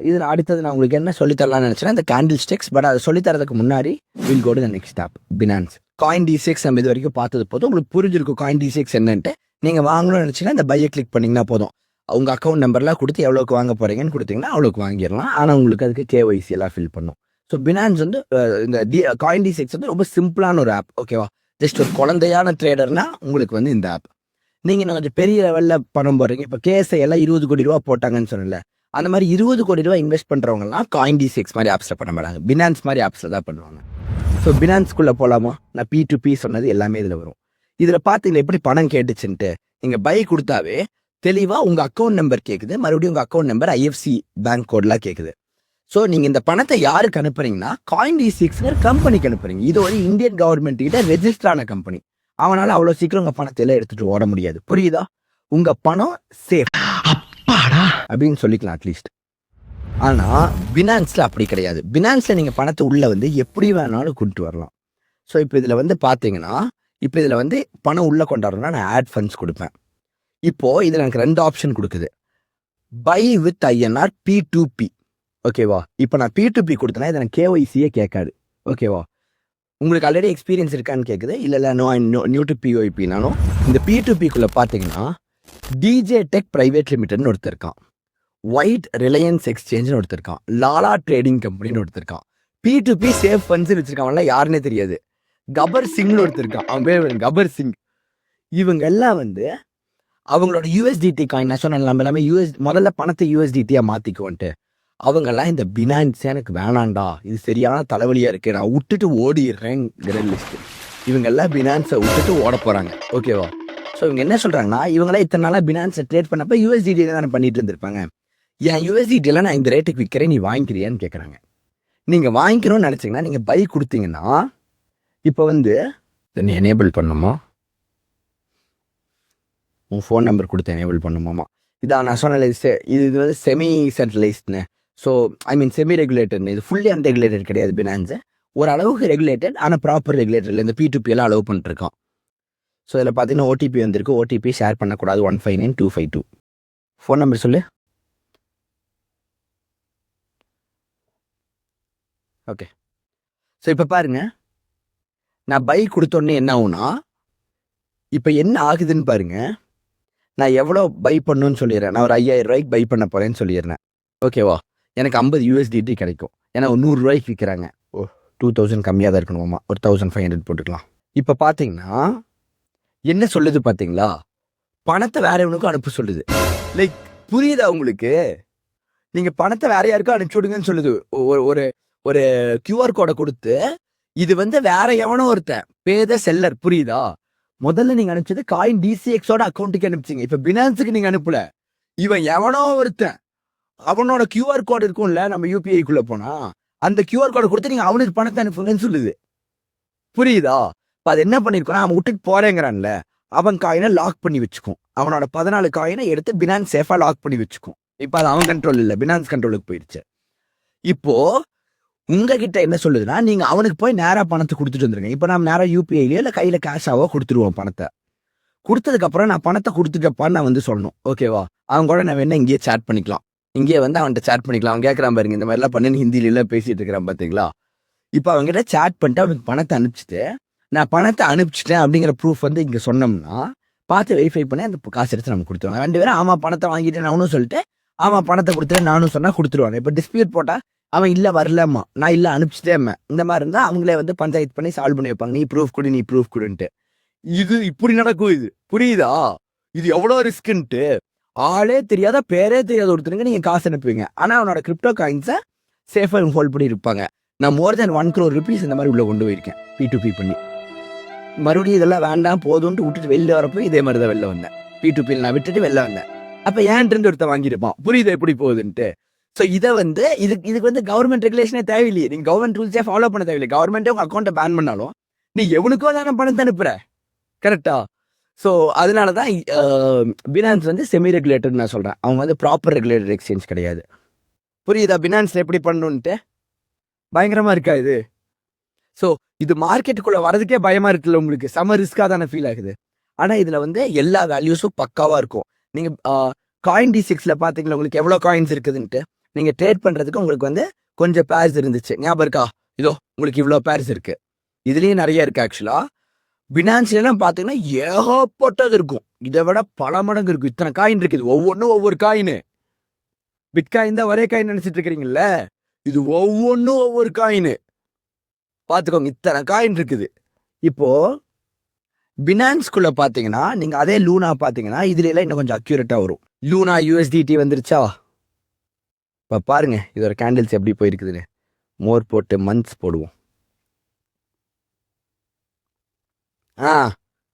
இதுல அடுத்தது நான் உங்களுக்கு என்ன சொல்லித்தரலாம்னு நினைச்சேன்னா இந்த கேண்டில் ஸ்டிக்ஸ். பட் அதை சொல்லித்தரதுக்கு முன்னாடி will go to the next app, finance. Coin D6 நம்ம இது வரைக்கும் பார்த்தது போதும். உங்களுக்கு புரிஞ்சிருக்கும் காயின் D6 என்னன்ட்டு. நீங்க வாங்கணும்னு நினைச்சீங்கன்னா இந்த பையை கிளிக் பண்ணீங்கன்னா போதும். உங்க அக்கௌண்ட் நம்பர்லாம் கொடுத்து எவ்வளோக்கு வாங்க போறீங்கன்னு கொடுத்தீங்கன்னா அவ்வளோக்கு வாங்கிடலாம். ஆனால் உங்களுக்கு அதுக்கு KYC எல்லாம் ஃபில் பண்ணும். ஸோ பினான்ஸ் வந்து இந்த காயின் D6 வந்து ரொம்ப சிம்பிளான ஒரு ஆப். ஓகேவா, ஜஸ்ட் ஒரு குழந்தையான ட்ரேடர்னா உங்களுக்கு வந்து இந்த ஆப். நீங்க இன்னும் கொஞ்சம் பெரிய லெவலில் பணம் போடுறீங்க. இப்போ KSI எல்லாம் 20 கோடி ரூபா போட்டாங்கன்னு சொன்னல, அந்த மாதிரி 20 கோடி ரூபா இன்வெஸ்ட் பண்றவங்கலாம் காயின் D6 மாதிரி ஆப்ஸில் பண்ண மாட்டாங்க, பினான்ஸ் மாதிரி ஆப்ஸில் தான் பண்ணுவாங்க. ஸோ பினான்ஸ்குள்ளே போகலாமா? நான் P2P சொன்னது எல்லாமே இதில் வரும். இதில் பார்த்தீங்கன்னா எப்படி பணம் கேட்டுச்சுன்ட்டு நீங்கள் பை கொடுத்தாவே தெளிவாக உங்கள் அக்கௌண்ட் நம்பர் கேட்குது, மறுபடியும் உங்கள் அக்கௌண்ட் நம்பர் IFC பேங்க் கோட்லாம் கேட்குது. ஸோ நீங்கள் இந்த பணத்தை யாருக்கு அனுப்புறீங்கன்னா காயின் D6 கம்பெனிக்கு அனுப்புறீங்க. இது ஒரு இந்தியன் கவர்மெண்ட் கிட்ட ரெஜிஸ்டர் ஆன கம்பெனி. அவனால் அவ்வளோ சீக்கிரம் உங்கள் பணத்தை எல்லாம் எடுத்துட்டு ஓட முடியாது. புரியுதா? உங்கள் பணம் சேஃப் அப்படின்னு சொல்லிக்கலாம் அட்லீஸ்ட். ஆனால் பினான்ஸில் அப்படி கிடையாது. பினான்ஸில் நீங்கள் பணத்தை உள்ளே வந்து எப்படி வேணாலும் கொண்டு வரலாம். ஸோ இப்போ இதில் வந்து பார்த்தீங்கன்னா, இப்போ இதில் வந்து பணம் உள்ளே கொண்டாடுறோம்னா நான் ஆட் ஃபண்ட்ஸ் கொடுப்பேன். இப்போது இதில் எனக்கு 2 ஆப்ஷன் கொடுக்குது, பை வித் INR P2P. ஓகேவா, இப்போ நான் P2P கொடுத்தேன்னா இதை நான் KYCயே கேட்காது. ஓகேவா, உங்களுக்கு ஆல்ரெடி எக்ஸ்பீரியன்ஸ் இருக்கான்னு கேட்குது. இல்லை நியூ டு POP. நானும் இந்த P2Pக்குள்ளே பார்த்தீங்கன்னா DJ Tech பிரைவேட் லிமிடெட்னு ஒருத்தர் இருக்கான், ஒயிட் ரிலையன்ஸ் எக்ஸ்சேஞ்சுன்னு ஒருத்தர் இருக்கான், லாலா ட்ரேடிங் கம்பெனின்னு ஒருத்தர் இருக்கான், P2P சேஃப் ஃபண்ட்ஸ் வச்சிருக்கான்ல யாருன்னே தெரியாது, கபர் சிங்னு ஒருத்தர் இருக்கான், அவன் பேர் கபர் சிங். இவங்க எல்லாம் வந்து அவங்களோட USDT காயின், நான் சொன்னேன் நம்ம எல்லாமே முதல்ல பணத்தை USDT-யா மாற்றிக்குவோன்ட்டு, அவங்கெல்லாம் இந்த பினான்ஸ் எனக்கு வேணாண்டா, இது சரியான தலைவலியாக இருக்குது, நான் விட்டுட்டு ஓடிடுறேங்கிற லிஸ்ட்டு. இவங்கெல்லாம் பினான்ஸை விட்டுட்டு ஓட போகிறாங்க. ஓகேவா, ஸோ இவங்க என்ன சொல்கிறாங்கன்னா, இவங்களாம் இத்தனை நாளாக பினான்ஸை ட்ரேட் பண்ணப்போ USDT தானே பண்ணிட்டு இருந்திருப்பாங்க, என் USDT-ல நான் இந்த ரேட்டுக்கு விற்கிறேன், நீ வாங்கிக்கிறியான்னு கேட்குறாங்க. நீங்கள் வாங்கிக்கணும்னு நினச்சிங்கன்னா நீங்கள் பை கொடுத்தீங்கன்னா இப்போ வந்து நீ எனேபிள் பண்ணுமா, உன் ஃபோன் நம்பர் கொடுத்து எனேபிள் பண்ணுமாமா. இதான் நான் சொன்ன இது வந்து செமி சென்ட்ரலைஸ்ட்னு. ஸோ ஐ மீன் செமி ரெகுலேட்டட்னு. இது ஃபுல்லி அன்ரெகுலேட்டட் கிடையாது பினான்ஸு, ஓரளவுக்கு ரெகுலேட்டட் ஆனால் ப்ராப்பர் ரெகுலேட்டட். இந்த P2P எல்லாம் அலோவ் பண்ணிட்டுருக்கோம். ஸோ இதில் பார்த்தீங்கன்னா OTP வந்திருக்கு. OTP ஷேர் பண்ணக்கூடாது, 159252. ஃபோன் நம்பர் சொல்லு. ஓகே, ஸோ இப்போ பாருங்க, நான் பை கொடுத்தோன்னே என்ன ஆகுனா, இப்போ என்ன ஆகுதுன்னு பாருங்க, நான் எவ்வளோ பை பண்ணணும்னு சொல்லிடுறேன். நான் ஒரு 5000 ரூபாய்க்கு பை பண்ண போகிறேன்னு சொல்லிடுறேன். ஓகேவா, எனக்கு 50 USDT கிடைக்கும். ஏன்னா ஒரு 100 ரூபாய்க்கு விற்கிறாங்க. 2000 கம்மியாக தான் இருக்கணுமாம்மா, ஒரு 1500 போட்டுக்கலாம். இப்போ பார்த்தீங்கன்னா என்ன சொல்லுது பார்த்தீங்களா, பணத்தை வேற எவனுக்கும் அனுப்ப சொல்லுது. லைக் புரியுதா உங்களுக்கு? நீங்கள் பணத்தை வேற யாருக்கும் அனுப்பிச்சு விடுங்கன்னு சொல்லுது. ஒரு ஒரு QR கோடை கொடுத்து, இது வந்து வேற எவனோ ஒருத்தன் பேத செல்லர். புரியுதா? முதல்ல நீங்க அனுப்பிச்சது காயின் D6ஓட அக்கௌண்ட்டுக்கு அனுப்பிச்சிங்க. இப்ப பினான்ஸுக்கு நீங்க அனுப்பல, இவன் எவனோ ஒருத்தன் அவனோட QR கோடு இருக்கும்ல, நம்ம UPI-க்குள்ள போனா அந்த QR கோடை கொடுத்து நீங்க அவனுக்கு பணத்தை அனுப்புங்கன்னு சொல்லுது. புரியுதா? இப்போ அது என்ன பண்ணிருக்கோம், அவன் விட்டுட்டு போறேங்கிறான்ல, அவன் காயினை லாக் பண்ணி வச்சுக்கும். அவனோட 14 காயினை எடுத்து பினான்ஸ் சேஃபா லாக் பண்ணி வச்சுக்கும். இப்போ அது அவன் கண்ட்ரோல் இல்லை, பினான்ஸ் கண்ட்ரோலுக்கு போயிடுச்சு. இப்போ உங்ககிட்ட என்ன சொல்லுதுன்னா, நீங்க அவனுக்கு போய் நேரா பணத்தை கொடுத்துட்டு வந்துருங்க. இப்போ நம்ம நேரா UPI-லயோ இல்லை கையில கேஷாவோ கொடுத்துருவோம். பணத்தை கொடுத்ததுக்கு அப்புறம் நான் பணத்தை கொடுத்துட்டப்பான்னு நான் வந்து சொல்லணும். ஓகேவா, அவன் கூட நான் வேணா இங்கேயே சேட் பண்ணிக்கலாம். இங்கேயே வந்து அவன்கிட்ட சேட் பண்ணிக்கலாம். அவன் கேட்கறான் பாருங்க, இந்த மாதிரிலாம் பண்ணு ஹிந்தியில பேசிட்டு இருக்கிறான் பார்த்தீங்களா. இப்போ அவங்ககிட்ட சேட் பண்ணிட்டு அவனுக்கு பணத்தை அனுப்பிச்சிட்டு, நான் பணத்தை அனுப்பிச்சிட்டேன் அப்படிங்கிற ப்ரூஃப் வந்து இங்கே சொன்னோம்னா பார்த்து வெரிஃபை பண்ணி அந்த காசு எடுத்து நம்ம கொடுத்துருவாங்க. 2 பேரும் ஆமாம் பணத்தை வாங்கிட்டு நானும் சொல்லிட்டு, ஆமாம் பணத்தை கொடுத்துட்டு நானும் சொன்னால் கொடுத்துருவாங்க. இப்போ டிஸ்பியூட் போட்டால் அவன் இல்லை வரலம்மா, நான் இல்லை அனுப்பிச்சிட்டேம்மா, இந்த மாதிரி இருந்தால் அவங்களே வந்து பஞ்சாயத்து பண்ணி சால்வ் பண்ணி வைப்பாங்க. நீ ப்ரூஃப் கொடு, நீ ப்ரூஃப் கொடுன்ட்டு. இது இப்படி நடக்கும். இது புரியுதா? இது எவ்வளோ ரிஸ்க்குன்ட்டு. ஆளே தெரியாத பேரே தெரியாத ஒருத்தருங்க நீங்கள் காசு அனுப்புவீங்க. ஆனால் அவனோட கிரிப்டோ காயின்ஸை சேஃபாக ஹோல்ட் பண்ணி இருப்பாங்க. நான் மோர் தென் 1 crore rupees இந்த மாதிரி உள்ள கொண்டு போயிருக்கேன் P2P பண்ணி. மறுபடியும் இதெல்லாம் வேண்டாம் போதும்ட்டு விட்டுட்டு வெளில வரப்போ இதே மாதிரி தான் வெளில வந்தேன். P2P நான் விட்டுட்டு வெளில வந்தேன். அப்போ ஏன்ட்டு ஒருத்தன் வாங்கியிருப்பான். புரியுது எப்படி போகுதுன்ட்டு. ஸோ இதை வந்து இதுக்கு வந்து கவர்மெண்ட் ரெகுலேஷனே தேவையில்லையே, நீங்க கவர்மெண்ட் ரூல்ஸே ஃபாலோ பண்ண தேவையில்லை. கவர்மெண்ட்டே உங்க அக்கௌண்ட்டை பேன் பண்ணாலும் நீ எவனுக்கோ தானே பணத்தை அனுப்புற, கரெக்டா? ஸோ அதனால தான் பினான்ஸ் வந்து செமி ரெகுலேட்டட் நான் சொல்றேன். அவங்க வந்து ப்ராப்பர் ரெகுலேட்டட் எக்ஸ்சேஞ்ச் கிடையாது. புரியுதா? பினான்ஸ்ல எப்படி பண்ணணுன்ட்டு பயங்கரமா இருக்கா இது? ஸோ இது மார்க்கெட்டுக்குள்ள வரதுக்கே பயமா இருக்குல்ல உங்களுக்கு, செம ரிஸ்கா தானே ஃபீல் ஆகுது. ஆனா இதுல வந்து எல்லா வேல்யூஸும் பக்காவா இருக்கும். நீங்க காயின் D6ல பாத்தீங்களா உங்களுக்கு எவ்வளவு காயின்ஸ் இருக்குதுன்ட்டு, நீங்க ட்ரேட் பண்றதுக்கு உங்களுக்கு வந்து கொஞ்சம் பேர்ஸ் இருந்துச்சு, ஞாபகம் இருக்கா? இதோ உங்களுக்கு இவ்வளவு பேர்ஸ் இருக்கு. இதுலயும் நிறைய இருக்கு ஆக்சுவலா. பினான்ஸ்ல எல்லாம் பாத்தீங்கன்னா ஏகப்பட்டது இருக்கும், இதை விட பல மடங்கு இருக்கும். இத்தனை காயின் இருக்குது, ஒவ்வொன்றும் ஒவ்வொரு காயின். பிட்காயின் தான் ஒரே காயின் நினைச்சிட்டு இருக்கிறீங்கல்ல, இது ஒவ்வொன்றும் ஒவ்வொரு காயின். பாத்துக்கோங்க, இத்தனை காயின் இருக்குது. இப்போ பினான்ஸ்குள்ள பாத்தீங்கன்னா நீங்க அதே லூனா பாத்தீங்கன்னா இதுல எல்லாம் இன்னும் கொஞ்சம் அக்யூரேட்டா வரும். லூனா USDT வந்துருச்சா? இப்ப பாருங்க இதோட கேண்டில்ஸ் எப்படி போயிருக்குதுன்னு. மோர் போட்டு மந்த்ஸ் போடுவோம்.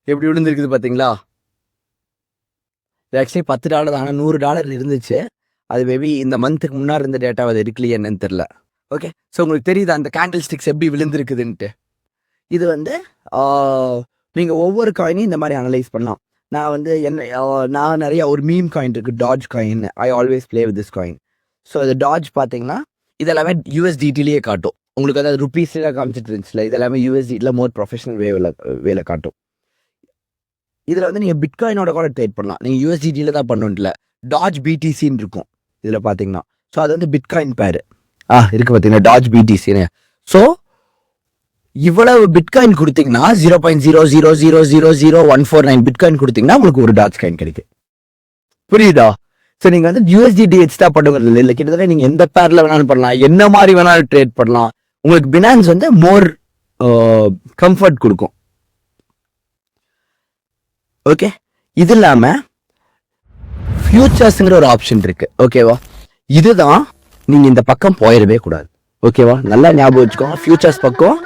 எப்படி விழுந்திருக்குது பாத்தீங்களா? இது ஆக்சுவலி $10 தான், ஆனால் $100 இருந்துச்சு. அது மேபி இந்த மந்த்துக்கு முன்னாடி இருந்த டேட்டா அது இருக்கலையே என்னன்னு தெரியல. ஓகே, ஸோ உங்களுக்கு தெரியுதா அந்த கேண்டில் ஸ்டிக்ஸ் எப்படி விழுந்திருக்குதுன்ட்டு? இது வந்து நீங்கள் ஒவ்வொரு காயினையும் இந்த மாதிரி அனலைஸ் பண்ணலாம். நான் வந்து நான் நிறைய ஒரு மீம் காயின் இருக்குது, Dogecoin. I always play with this coin. So இது டாஜ் பார்த்தீங்கன்னா இதெல்லாமே USDTலேயே காட்டும் உங்களுக்கு. அதாவது ருபீஸில் காமிச்சிட்டு இருந்துச்சுல, இதெல்லாமே USDTல மோர் ப்ரொஃபஷனல் வேலை காட்டும். இதில் வந்து நீங்கள் பிட்காயினோட கூட ட்ரேட் பண்ணலாம். நீங்கள் USDTல தான் பண்ணணும்ல, டாஜ் BTCன்னு இருக்கும் இதில் பார்த்தீங்கன்னா. ஸோ அது வந்து பிட்காயின் பேர் இருக்கு பார்த்தீங்கன்னா, டாஜ் BTCன்னு. ஸோ இவ்வளவு பிட்காயின் கொடுத்தீங்கன்னா 0.000000149 பிட்காயின் கொடுத்தீங்கன்னா உங்களுக்கு ஒரு டாஜ் காயின் கிடைக்கும். புரியுதா? ஸோ நீங்கள் வந்து USDT எக்ஸ்ட்ரா பண்ணுறது இல்லை, கிட்டத்தட்ட நீங்கள் எந்த பேரில் வேணாலும் பண்ணலாம், என்ன மாதிரி வேணாலும் ட்ரேட் பண்ணலாம். உங்களுக்கு பினான்ஸ் வந்து மோர் கம்ஃபர்ட் கொடுக்கும். ஓகே, இது இல்லாம ஃபியூச்சர்ஸ்ங்கிற ஒரு ஆப்ஷன் இருக்கு. ஓகேவா? இதுதான் நீங்க இந்த பக்கம் போயிடவே கூடாது. ஓகேவா? நல்லா ஞாபகம் வச்சுக்கோங்க, ஃபியூச்சர்ஸ் பக்கம்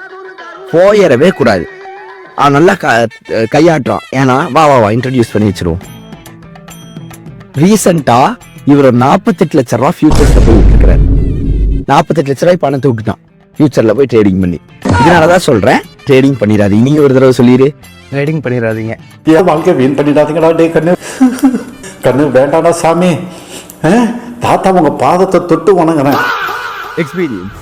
போயிடவே கூடாது. நல்லா கையாட்டுறான். ஏன்னா வா இன்ட்ரடியூஸ் பண்ணி வச்சிருவோம். ரீசெண்டா இவர் 48 லட்ச ரூபா ஃபியூச்சர்ஸ்ல போய் விட்டுருக்கிறாரு. 48 லட்ச ரூபாய் பணத்தை விட்டுட்டான் ஃபியூச்சர்ல போய் ட்ரேடிங் பண்ணி. இதனாலதான் சொல்றேன், ட்ரேடிங் பண்ணிடாதீங்க. நீங்க ஒரு தடவை சொல்லிடு, ட்ரேடிங் பண்ணிடாதீங்க. ஏன் வாழ்க்கை வீண் பண்ணிடாதீங்களா டே கண்ணு. கண்ணு வேண்டாடா சாமி, தாத்தா உங்க பாதத்தை தொட்டு வணங்குறேன். எக்ஸ்பீரியன்ஸ்.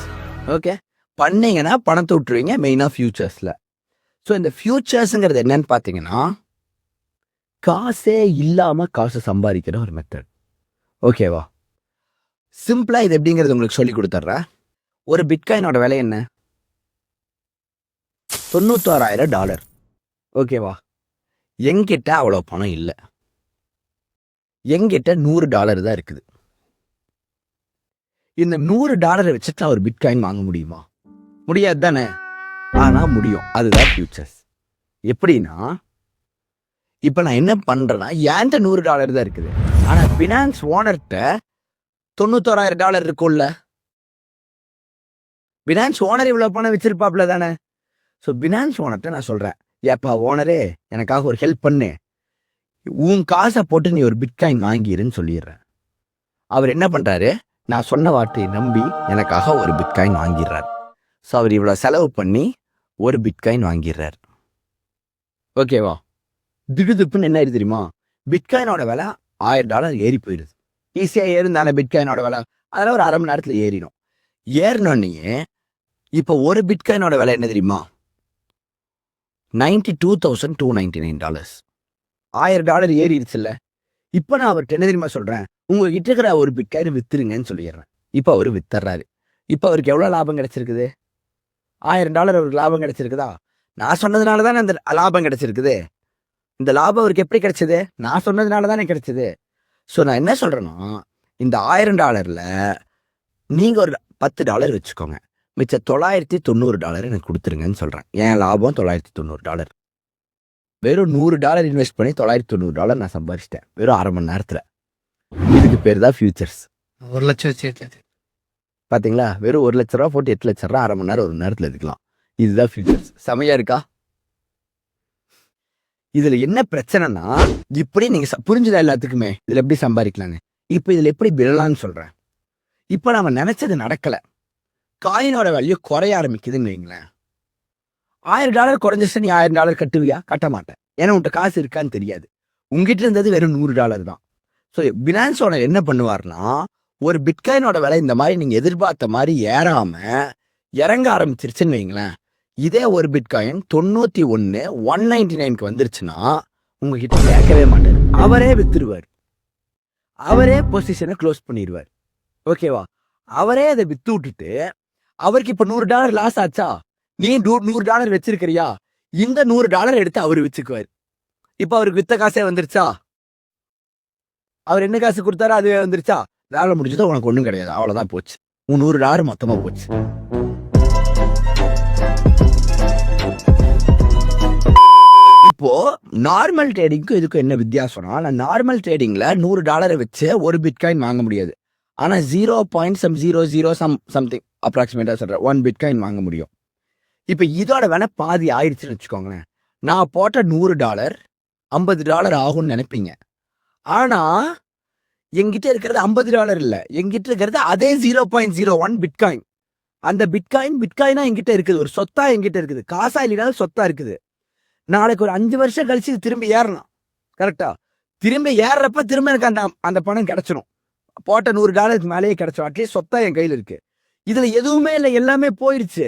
ஓகே, பண்ணீங்கன்னா பணத்தை விட்டுருவீங்க, மெயினா ஃபியூச்சர்ஸ்ல. ஸோ இந்த ஃபியூச்சர்ஸுங்கிறது என்னன்னு பார்த்தீங்கன்னா காசே இல்லாம காசு சம்பாதிக்கிற ஒரு மெத்தட். ஓகேவா? சிம்பிளா இது எப்படிங்கிறது உங்களுக்கு சொல்லி கொடுத்துட்றேன். ஒரு பிட்காயினோட விலை என்ன? $96,000. ஓகேவா? என்கிட்ட அவ்வளோ பணம் இல்லை, என்கிட்ட $100 தான் இருக்குது. இந்த $100 வச்சுட்டு நான் ஒரு பிட்காயின் வாங்க முடியுமா? முடியாது தானே? ஆனா முடியும். அதுதான் ஃபியூச்சர்ஸ். எப்படின்னா இப்ப நான் என்ன பண்றேன்னா, என்கிட்ட $100 தான் இருக்குது, ஆனா பினான்ஸ் ஓனர்கிட்ட $91,000 இருக்கும்ல. பினான்ஸ் ஓனர் இவ்வளவு பணம் வச்சிருப்பாப்ல தானே? ஸோ பினான்ஸ் ஓனர்கிட்ட நான் சொல்றேன், ஏப்பா ஓனரே எனக்காக ஒரு ஹெல்ப் பண்ணு, உன் காசை போட்டு நீ ஒரு பிட்காயின் வாங்கிருன்னு சொல்லிடுறேன். அவர் என்ன பண்றாரு, நான் சொன்ன வார்த்தையை நம்பி எனக்காக ஒரு பிட்காயின் வாங்கிடுறாரு. ஸோ அவர் இவ்வளோ செலவு பண்ணி ஒரு பிட்காயின் வாங்கிடுறாரு. ஓகேவா? திடுதுப்புன்னு என்ன ஆயிடுது தெரியுமா? பிட்காயினோட விலை $1000 ஏறி போயிடுது. ஈஸியாக ஏறுந்தானே பிட்காயினோட விலை, அதெல்லாம் ஒரு 1/2 மணி நேரத்தில் ஏறிடும். ஏறினோடனே இப்போ ஒரு பிட்காயினோட விலை என்ன தெரியுமா? $92,299. $1000 ஏறிடுச்சுல்ல. இப்போ நான் அவர்கிட்ட என்ன தெரியுமா சொல்றேன், உங்ககிட்ட இருக்கிற ஒரு பிட்காயின் வித்துருங்கன்னு சொல்லிடுறேன். இப்போ அவர் வித்துறாரு. இப்போ அவருக்கு எவ்வளோ லாபம் கிடைச்சிருக்குது? $1000 அவருக்கு லாபம் கிடைச்சிருக்குதா? நான் சொன்னதுனால தானே அந்த லாபம் கிடைச்சிருக்குது. இந்த லாபம் அவருக்கு எப்படி கிடைச்சது? நான் சொன்னதுனால தானே கிடைச்சது. ஸோ நான் என்ன சொல்றேன்னா, இந்த $1000ல நீங்க ஒரு $10 வச்சுக்கோங்க, மிச்சம் $990 எனக்கு கொடுத்துருங்கன்னு சொல்றேன். என் லாபம் $990. வெறும் $100 இன்வெஸ்ட் பண்ணி $990 நான் சம்பாதிச்சிட்டேன் வெறும் 1/2 மணி நேரத்துல. இதுக்கு பேர் தான் ஃபியூச்சர்ஸ். 1 லட்சம் வச்சு பாத்தீங்களா? வெறும் 1 லட்ச ரூபா போட்டு 8 லட்ச ரூபா 1/2 மணி நேரம் 1 நேரத்துல எடுக்கலாம். இதுதான் ஃபியூச்சர்ஸ். செமையா இருக்கா? இதுல என்ன பிரச்சனைனா, இப்படி நீங்க புரிஞ்சுதா எல்லாத்துக்குமே இதுல எப்படி சம்பாதிக்கலான்னு? இப்ப இதுல எப்படி விழலான்னு சொல்றேன். இப்போ நம்ம நினைச்சது நடக்கல, காயினோட வேல்யூ குறைய ஆரம்பிக்குதுன்னு வைங்களேன். $1000 குறைஞ்சிச்சு, நீ $1000 கட்டுவியா? கட்ட மாட்டேன். ஏன்னா உன்கிட்ட காசு இருக்கான்னு தெரியாது. உங்ககிட்ட இருந்தது வெறும் $100 தான். ஸோ பினான்ஸ் ஓனர் என்ன பண்ணுவார்னா, ஒரு பிட்காயினோட விலை இந்த மாதிரி நீங்க எதிர்பார்த்த மாதிரி ஏறாம இறங்க ஆரம்பிச்சிருச்சுன்னு வைங்களேன், இதே ஒரு பிட்காயின் 91 199க்கு வந்துருச்சுன்னா உங்ககிட்ட கேட்கவே மாட்டார். அவரே வித்துருவார், அவரே பொசிஷனை க்ளோஸ் பண்ணிடுவார். ஓகேவா? அவரே அதை வித்து விட்டுட்டு அவருக்கு இப்ப $100 லாஸ் ஆச்சா, நீ $100 வச்சிருக்கிறியா, இந்த $100 எடுத்து அவரு வச்சுக்குவார். இப்ப அவருக்கு வித்த காசே வந்துருச்சா, அவர் என்ன காசு கொடுத்தாரோ அதுவே வந்துருச்சா, வேலை முடிஞ்சதோ, உனக்கு ஒண்ணும் கிடையாது, அவ்வளவுதான் போச்சு, உன் $100 மொத்தமா போச்சு. இப்போ நார்மல் ட்ரேடிங்க்கும் இதுக்கும் என்ன வித்தியாசம்னா, நான் நார்மல் ட்ரேடிங்ல $100 வச்சு ஒரு பிட்காயின் வாங்க முடியாது. ஆனா 0.00 சம்திங் அப்ராக்சிமேட்டா சொல்றேன் 1 பிட்காயின் வாங்க முடியும். இப்ப இதோட வேணா பாதி ஆயிடுச்சுன்னு வச்சுக்கோங்களேன். நான் போட்ட $100 $50 ஆகும்னு நினைப்பீங்க. ஆனா என்கிட்ட இருக்கிறது $50 இல்ல, என்கிட்ட இருக்கிறது அதே 0.01 பிட்காயின். அந்த பிட்காயினா என்கிட்ட இருக்குது, ஒரு சொத்தா என்கிட்ட இருக்குது, காசா இல்லைனாலும் சொத்தா இருக்குது. நாளைக்கு ஒரு 5 வருஷம் கழிச்சு திரும்பி ஏறலாம். கரெக்டா? திரும்பி ஏறப்ப திரும்ப எனக்கு அந்த பணம் கிடைச்சிடும். போட்ட $100 மேலேயே கிடைச்சிடும். அட்லீஸ்ட் சொத்தா என் கையில் இருக்கு. இதுல எதுவுமே இல்லை, எல்லாமே போயிடுச்சு.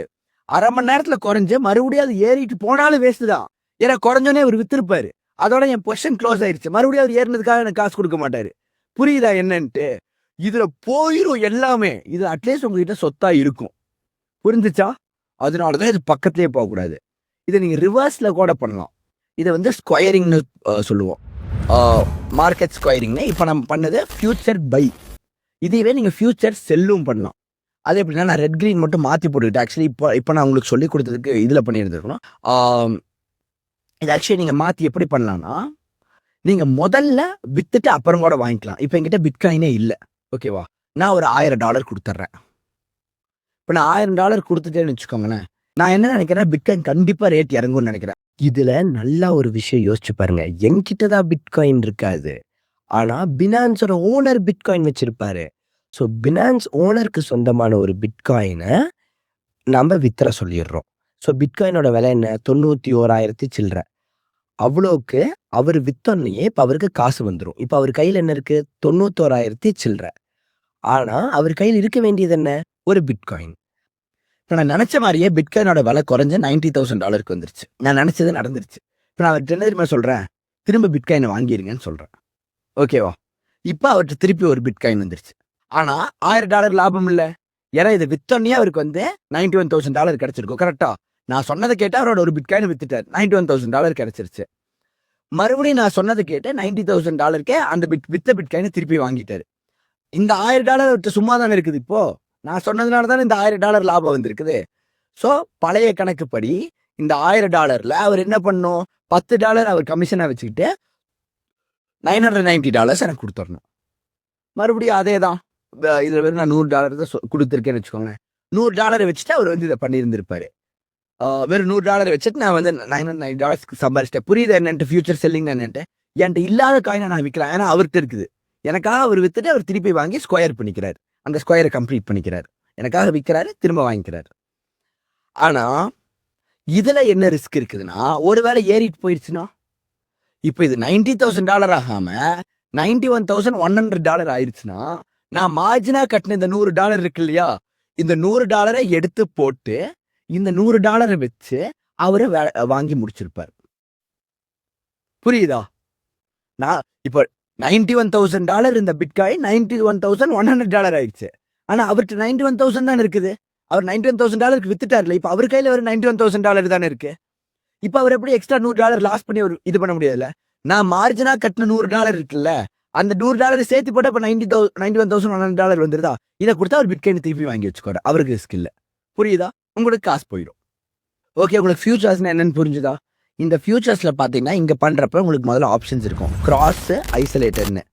அரை மணி நேரத்துல குறைஞ்சு மறுபடியும் அது ஏறிட்டு போனாலும் வேஸ்ட் தான். ஏன்னா குறைஞ்சோன்னே அவர் வித்திருப்பாரு, அதோட என் பொசிஷன் க்ளோஸ் ஆயிடுச்சு. மறுபடியும் அவர் ஏறினதுக்காக எனக்கு காசு கொடுக்க மாட்டாரு. புரியுதா என்னன்ட்டு? இதுல போயிரும் எல்லாமே. இது அட்லீஸ்ட் உங்ககிட்ட சொத்தா இருக்கும். புரிஞ்சுச்சா? அதனாலதான் இது பக்கத்திலே போகக்கூடாது. இதை நீங்க ரிவர்ஸ்ல கூட பண்ணலாம். இதை வந்து ஸ்கொயரிங்னு சொல்லுவோம், மார்க்கெட் ஸ்கொயரிங்னு. இப்போ நம்ம பண்ணது ஃபியூச்சர் பை. இதுவே நீங்க ஃபியூச்சர் செல்லும் பண்ணலாம். அது எப்படின்னா, நான் ரெட் கிரீன் மட்டும் மாற்றி போட்டுக்கிட்டேன். ஆக்சுவலி இப்போ நான் உங்களுக்கு சொல்லி கொடுத்ததுக்கு இதில் பண்ணியிருந்துருக்கணும். இது ஆக்சுவலி நீங்கள் மாற்றி எப்படி பண்ணலாம்னா, நீங்கள் முதல்ல வித்துட்டு அப்புறம் கூட வாங்கிக்கலாம். இப்போ என்கிட்ட பிட்காயினே இல்லை, ஓகேவா? நான் ஒரு $1000 கொடுத்துட்றேன். இப்போ நான் $1000 கொடுத்துட்டேன்னு வச்சுக்கோங்களேன், நான் என்ன நினைக்கிறேன், பிட்காயின் கண்டிப்பாக ரேட் இறங்கும்னு நினைக்கிறேன். இதில் நல்லா ஒரு விஷயம் யோசிச்சு பாருங்க. என்கிட்ட தான் பிட்காயின் இருக்காது, ஆனால் பினான்ஸோட ஓனர் பிட்காயின் வச்சிருப்பாரு. ஸோ பினான்ஸ் ஓனருக்கு சொந்தமான ஒரு பிட்காயினை நம்ம வித்துற சொல்லிடுறோம். ஸோ பிட்காயினோட விலை என்ன, 91,000 சில்லற. அவ்வளோக்கு அவர் வித்தோன்னையே இப்போ அவருக்கு காசு வந்துடும். இப்போ அவர் கையில் என்ன இருக்கு, 91,000 சில்லற. ஆனால் அவர் கையில் இருக்க வேண்டியது என்ன, ஒரு பிட்காயின். இப்போ நான் நினச்ச மாதிரியே பிட்காயினோட விலை குறைஞ்ச $90,000 வந்துருச்சு. நான் நினச்சது நடந்துருச்சு. இப்போ நான் அவர்கிட்ட என்ன தெரியுமா சொல்கிறேன், திரும்ப பிட்காயினை வாங்கிடுங்கன்னு சொல்கிறேன். ஓகேவா? இப்போ அவர்கிட்ட திருப்பி ஒரு பிட்காயின் வந்துருச்சு. ஆனால் $1000 லாபம் இல்லை. ஏன்னா இதை வித்தோன்னே அவருக்கு வந்து $91,000 கிடைச்சிருக்கும். கரெக்டா? நான் சொன்னதை கேட்டு அவரோட ஒரு பிட்காயின் வித்துட்டார், $91,000 கிடைச்சிருச்சு. மறுபடியும் நான் சொன்னதை கேட்டு $90,000 அந்த வித்த பிட்காயினை திருப்பி வாங்கிட்டாரு. இந்த $1000 அவர்கிட்ட சும்மா தானே இருக்குது. இப்போ நான் சொன்னதுனால தானே இந்த $1000 லாபம் வந்திருக்குது. ஸோ பழைய கணக்குப்படி இந்த $1000 அவர் என்ன பண்ணும், $10 அவர் கமிஷனாக வச்சுக்கிட்டு $990 எனக்கு கொடுத்துடணும். மறுபடியும் அதே தான். இதில் வெறும் நான் $100 தான் கொடுத்துருக்கேன்னு வச்சுக்கோங்க. $100 வச்சுட்டு அவர் வந்து இதை பண்ணியிருந்திருப்பாரு. வெறும் $100 வச்சுட்டு நான் வந்து $990 சம்பாரிச்சிட்டேன். புரியுது என்னன்ட்டு, ஃபியூச்சர் செல்லிங் என்னன்ட்டு. என்கிட்ட இல்லாத காயினை நான் விற்கலாம், ஏன்னா அவர்கிட்ட இருக்குது. எனக்காக அவர் வித்துட்டு அவர் திருப்பி வாங்கி ஸ்கொயர் பண்ணிக்கிறார், அந்த ஸ்கொயரை கம்ப்ளீட் பண்ணிக்கிறார். எனக்காக விற்கிறாரு, திரும்ப வாங்கிக்கிறாரு. ஆனா இதுல என்ன ரிஸ்க் இருக்குதுன்னா, ஒருவேளை ஏறிட்டு போயிடுச்சுன்னா, இப்போ இது $90,000 ஆகாம $91,100 ஆயிடுச்சுன்னா, நான் மார்ஜினா கட்டின இந்த $100 இருக்கு இல்லையா, இந்த $100 எடுத்து போட்டு இந்த $100 வச்சு அவரை வாங்கி முடிச்சிருப்பார். புரியுதா? நான் இப்போ $91,000 இந்த பிட்காயின் $91,100 ஆயிடுச்சு. ஆனா அவர்கிட்ட $91,000 தானே இருக்குது. அவர் $91,000 வித்துட்டார்ல. இப்போ அவர் கையில ஒரு $91,000 தானே இருக்கு. இப்போ அவர் எப்படி எக்ஸ்ட்ரா $100 லாஸ் பண்ணி ஒரு இது பண்ண முடியாதுல்ல. நான் மார்ஜினா கட்டின $100 இருக்குல்ல, அந்த $100 சேர்த்து போட்டு இப்போ $91,100 வந்துருதா. இதை கொடுத்தா அவர் பிட்காயின் திருப்பி வாங்கி வச்சுக்கோரு, அவருக்கு ரிஸ்க் இல்லை. புரியுதா? உங்களுக்கு காசு போயிடும். ஓகே, உங்களுக்கு ஃபியூச்சர்ஸ்னா என்னன்னு புரிஞ்சுதா? இந்த ஃபியூச்சர்ஸ்ல பாத்தீங்கன்னா, இங்க பண்றப்ப உங்களுக்கு முதல்ல ஆப்ஷன்ஸ் இருக்கும், கிராஸ், ஐசோலேட்டர்னு.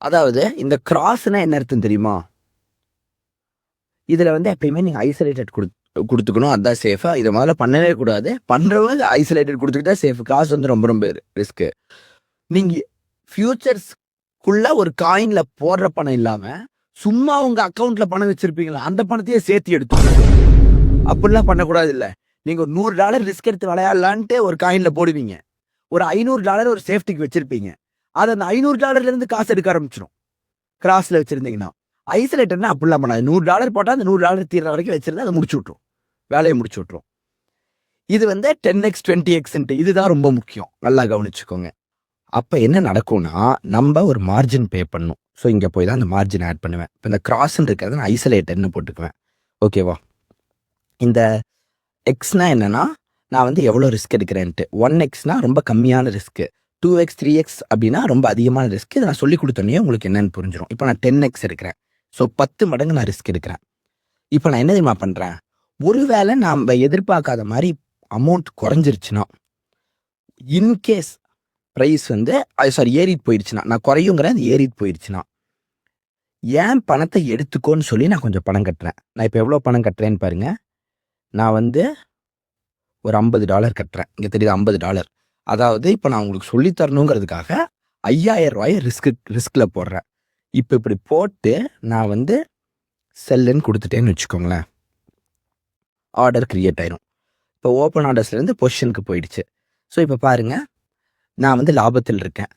அதாவது இந்த கிராஸ்னா என்ன அர்த்தம் தெரியுமா? இதுல வந்து எப்பயுமே நீங்க ஐசோலேட்டட் கொடுத்துக்கணும், அதுதான் சேஃபா. இதை முதல்ல பண்ணவே கூடாது. பண்றவங்க ஐசோலேட்டட் கொடுத்துக்கிட்டா சேஃப். கிராஸ் வந்து ரொம்ப ரொம்ப ரிஸ்க். நீங்க ஃபியூச்சர்ஸ்க்குள்ள ஒரு காயின்ல போடுற பணம் இல்லாம சும்மா உங்க அக்கௌண்ட்ல பணம் வச்சிருப்பீங்களா, அந்த பணத்தையே சேர்த்து எடுத்து அப்படிலாம் பண்ணக்கூடாது. இல்ல நீங்க ஒரு $100 ரிஸ்க் எடுத்து விளையாடலான்ட்டு ஒரு காயின்ல போடுவீங்க. ஒரு $500 ஒரு சேஃப்டிக்கு வச்சிருப்பீங்க. அது அந்த $500 இருந்து காசு எடுக்க ஆரம்பிச்சிடும். கிராஸ்ல வச்சிருந்தீங்கன்னா ஐசோலேட்டர்னா அப்படிலாம் பண்ணாது. $100 போட்டா அந்த $100 தீர்ற வரைக்கும் வச்சிருந்தா அதை முடிச்சு விட்டுரும், வேலையை முடிச்சு விட்டுரும். இது வந்து 10x 20x இதுதான் ரொம்ப முக்கியம், நல்லா கவனிச்சுக்கோங்க. அப்ப என்ன நடக்கும்னா நம்ம ஒரு மார்ஜின் பே பண்ணும். ஸோ இங்க போய் தான் அந்த மார்ஜின் ஆட் பண்ணுவேன். இப்போ இந்த கிராஸ்ன்னு இருக்கிறத நான் ஐசோலேட்டர்னு போட்டுக்குவேன். ஓகேவா? இந்த எக்ஸ்னா என்னன்னா நான் வந்து எவ்வளோ ரிஸ்க் எடுக்கிறேன்ட்டு. 1xனா ரொம்ப கம்மியான ரிஸ்க், 2x 3x அப்படின்னா ரொம்ப அதிகமான ரிஸ்க். இதை நான் சொல்லி கொடுத்தோன்னே உங்களுக்கு என்னன்னு புரிஞ்சிடும். இப்போ நான் 10x எடுக்கிறேன். ஸோ 10 மடங்கு நான் ரிஸ்க் எடுக்கிறேன். இப்போ நான் என்ன தெரியுமா பண்ணுறேன், ஒருவேளை நம்ம எதிர்பார்க்காத மாதிரி அமௌண்ட் குறைஞ்சிருச்சுன்னா, இன்கேஸ் ப்ரைஸ் வந்து ஏறிட்டு போயிடுச்சுன்னா, நான் குறையுங்கிறேன், அது ஏறிட்டு போயிடுச்சுன்னா ஏன் பணத்தை எடுத்துக்கோன்னு சொல்லி நான் கொஞ்சம் பணம் கட்டுறேன். நான் இப்போ எவ்வளோ பணம் கட்டுறேன்னு பாருங்க. நான் வந்து ஒரு $50 கட்டுறேன். இங்கே தெரியுது $50. அதாவது இப்போ நான் உங்களுக்கு சொல்லி தரணுங்கிறதுக்காக $5000 ரிஸ்கில் போடுறேன். இப்போ இப்படி போட்டு நான் வந்து செல்லுன்னு கொடுத்துட்டேன்னு வச்சுக்கோங்களேன், ஆர்டர் கிரியேட் ஆயிரும். இப்போ ஓப்பன் ஆர்டர்ஸ்லேருந்து பொசிஷனுக்கு போயிடுச்சு. ஸோ இப்போ பாருங்க, நான் வந்து லாபத்தில் இருக்கேன்.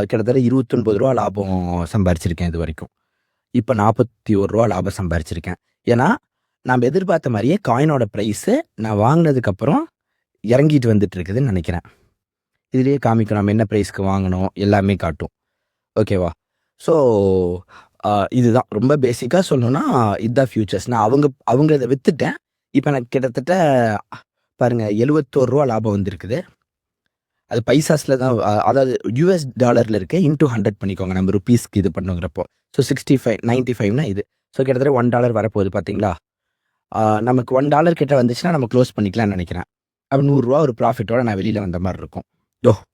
கிட்டத்தட்ட $29 லாபம் சம்பாரிச்சிருக்கேன் இது வரைக்கும். இப்போ $41 லாபம் சம்பாரிச்சிருக்கேன். ஏன்னா நம்ம எதிர்பார்த்த மாதிரியே காயினோட ப்ரைஸு நான் வாங்கினதுக்கப்புறம் இறங்கிட்டு வந்துட்டு இருக்குதுன்னு நினைக்கிறேன். இதுலேயே காமிக்கும் நம்ம என்ன ப்ரைஸ்க்கு வாங்கணும், எல்லாமே காட்டும். ஓகேவா? ஸோ இதுதான் ரொம்ப பேசிக்காக சொல்லணும்னா இதுதான் ஃபியூச்சர்ஸ். நான் அவங்க இதை விற்றுட்டேன். இப்போ எனக்கு கிட்டத்தட்ட பாருங்கள் $71 லாபம் வந்திருக்குது. அது பைசாஸில் தான், அதாவது US டாலரில் இருக்க இன்டூ 100 பண்ணிக்கோங்க. நம்ம ருபீஸ்க்கு இது பண்ணுங்கிறப்போ. ஸோ 65 95னா இது. ஸோ கிட்டத்தட்ட $1 வரப்போகுது பார்த்தீங்களா? நமக்கு $1 கிட்ட வந்துச்சுன்னா நம்ம க்ளோஸ் பண்ணிக்கலாம்னு நினைக்கிறேன். அப்போ $100 ஒரு ப்ராஃபிட்டோட நான் வெளியில் வந்த மாதிரி இருக்கும்.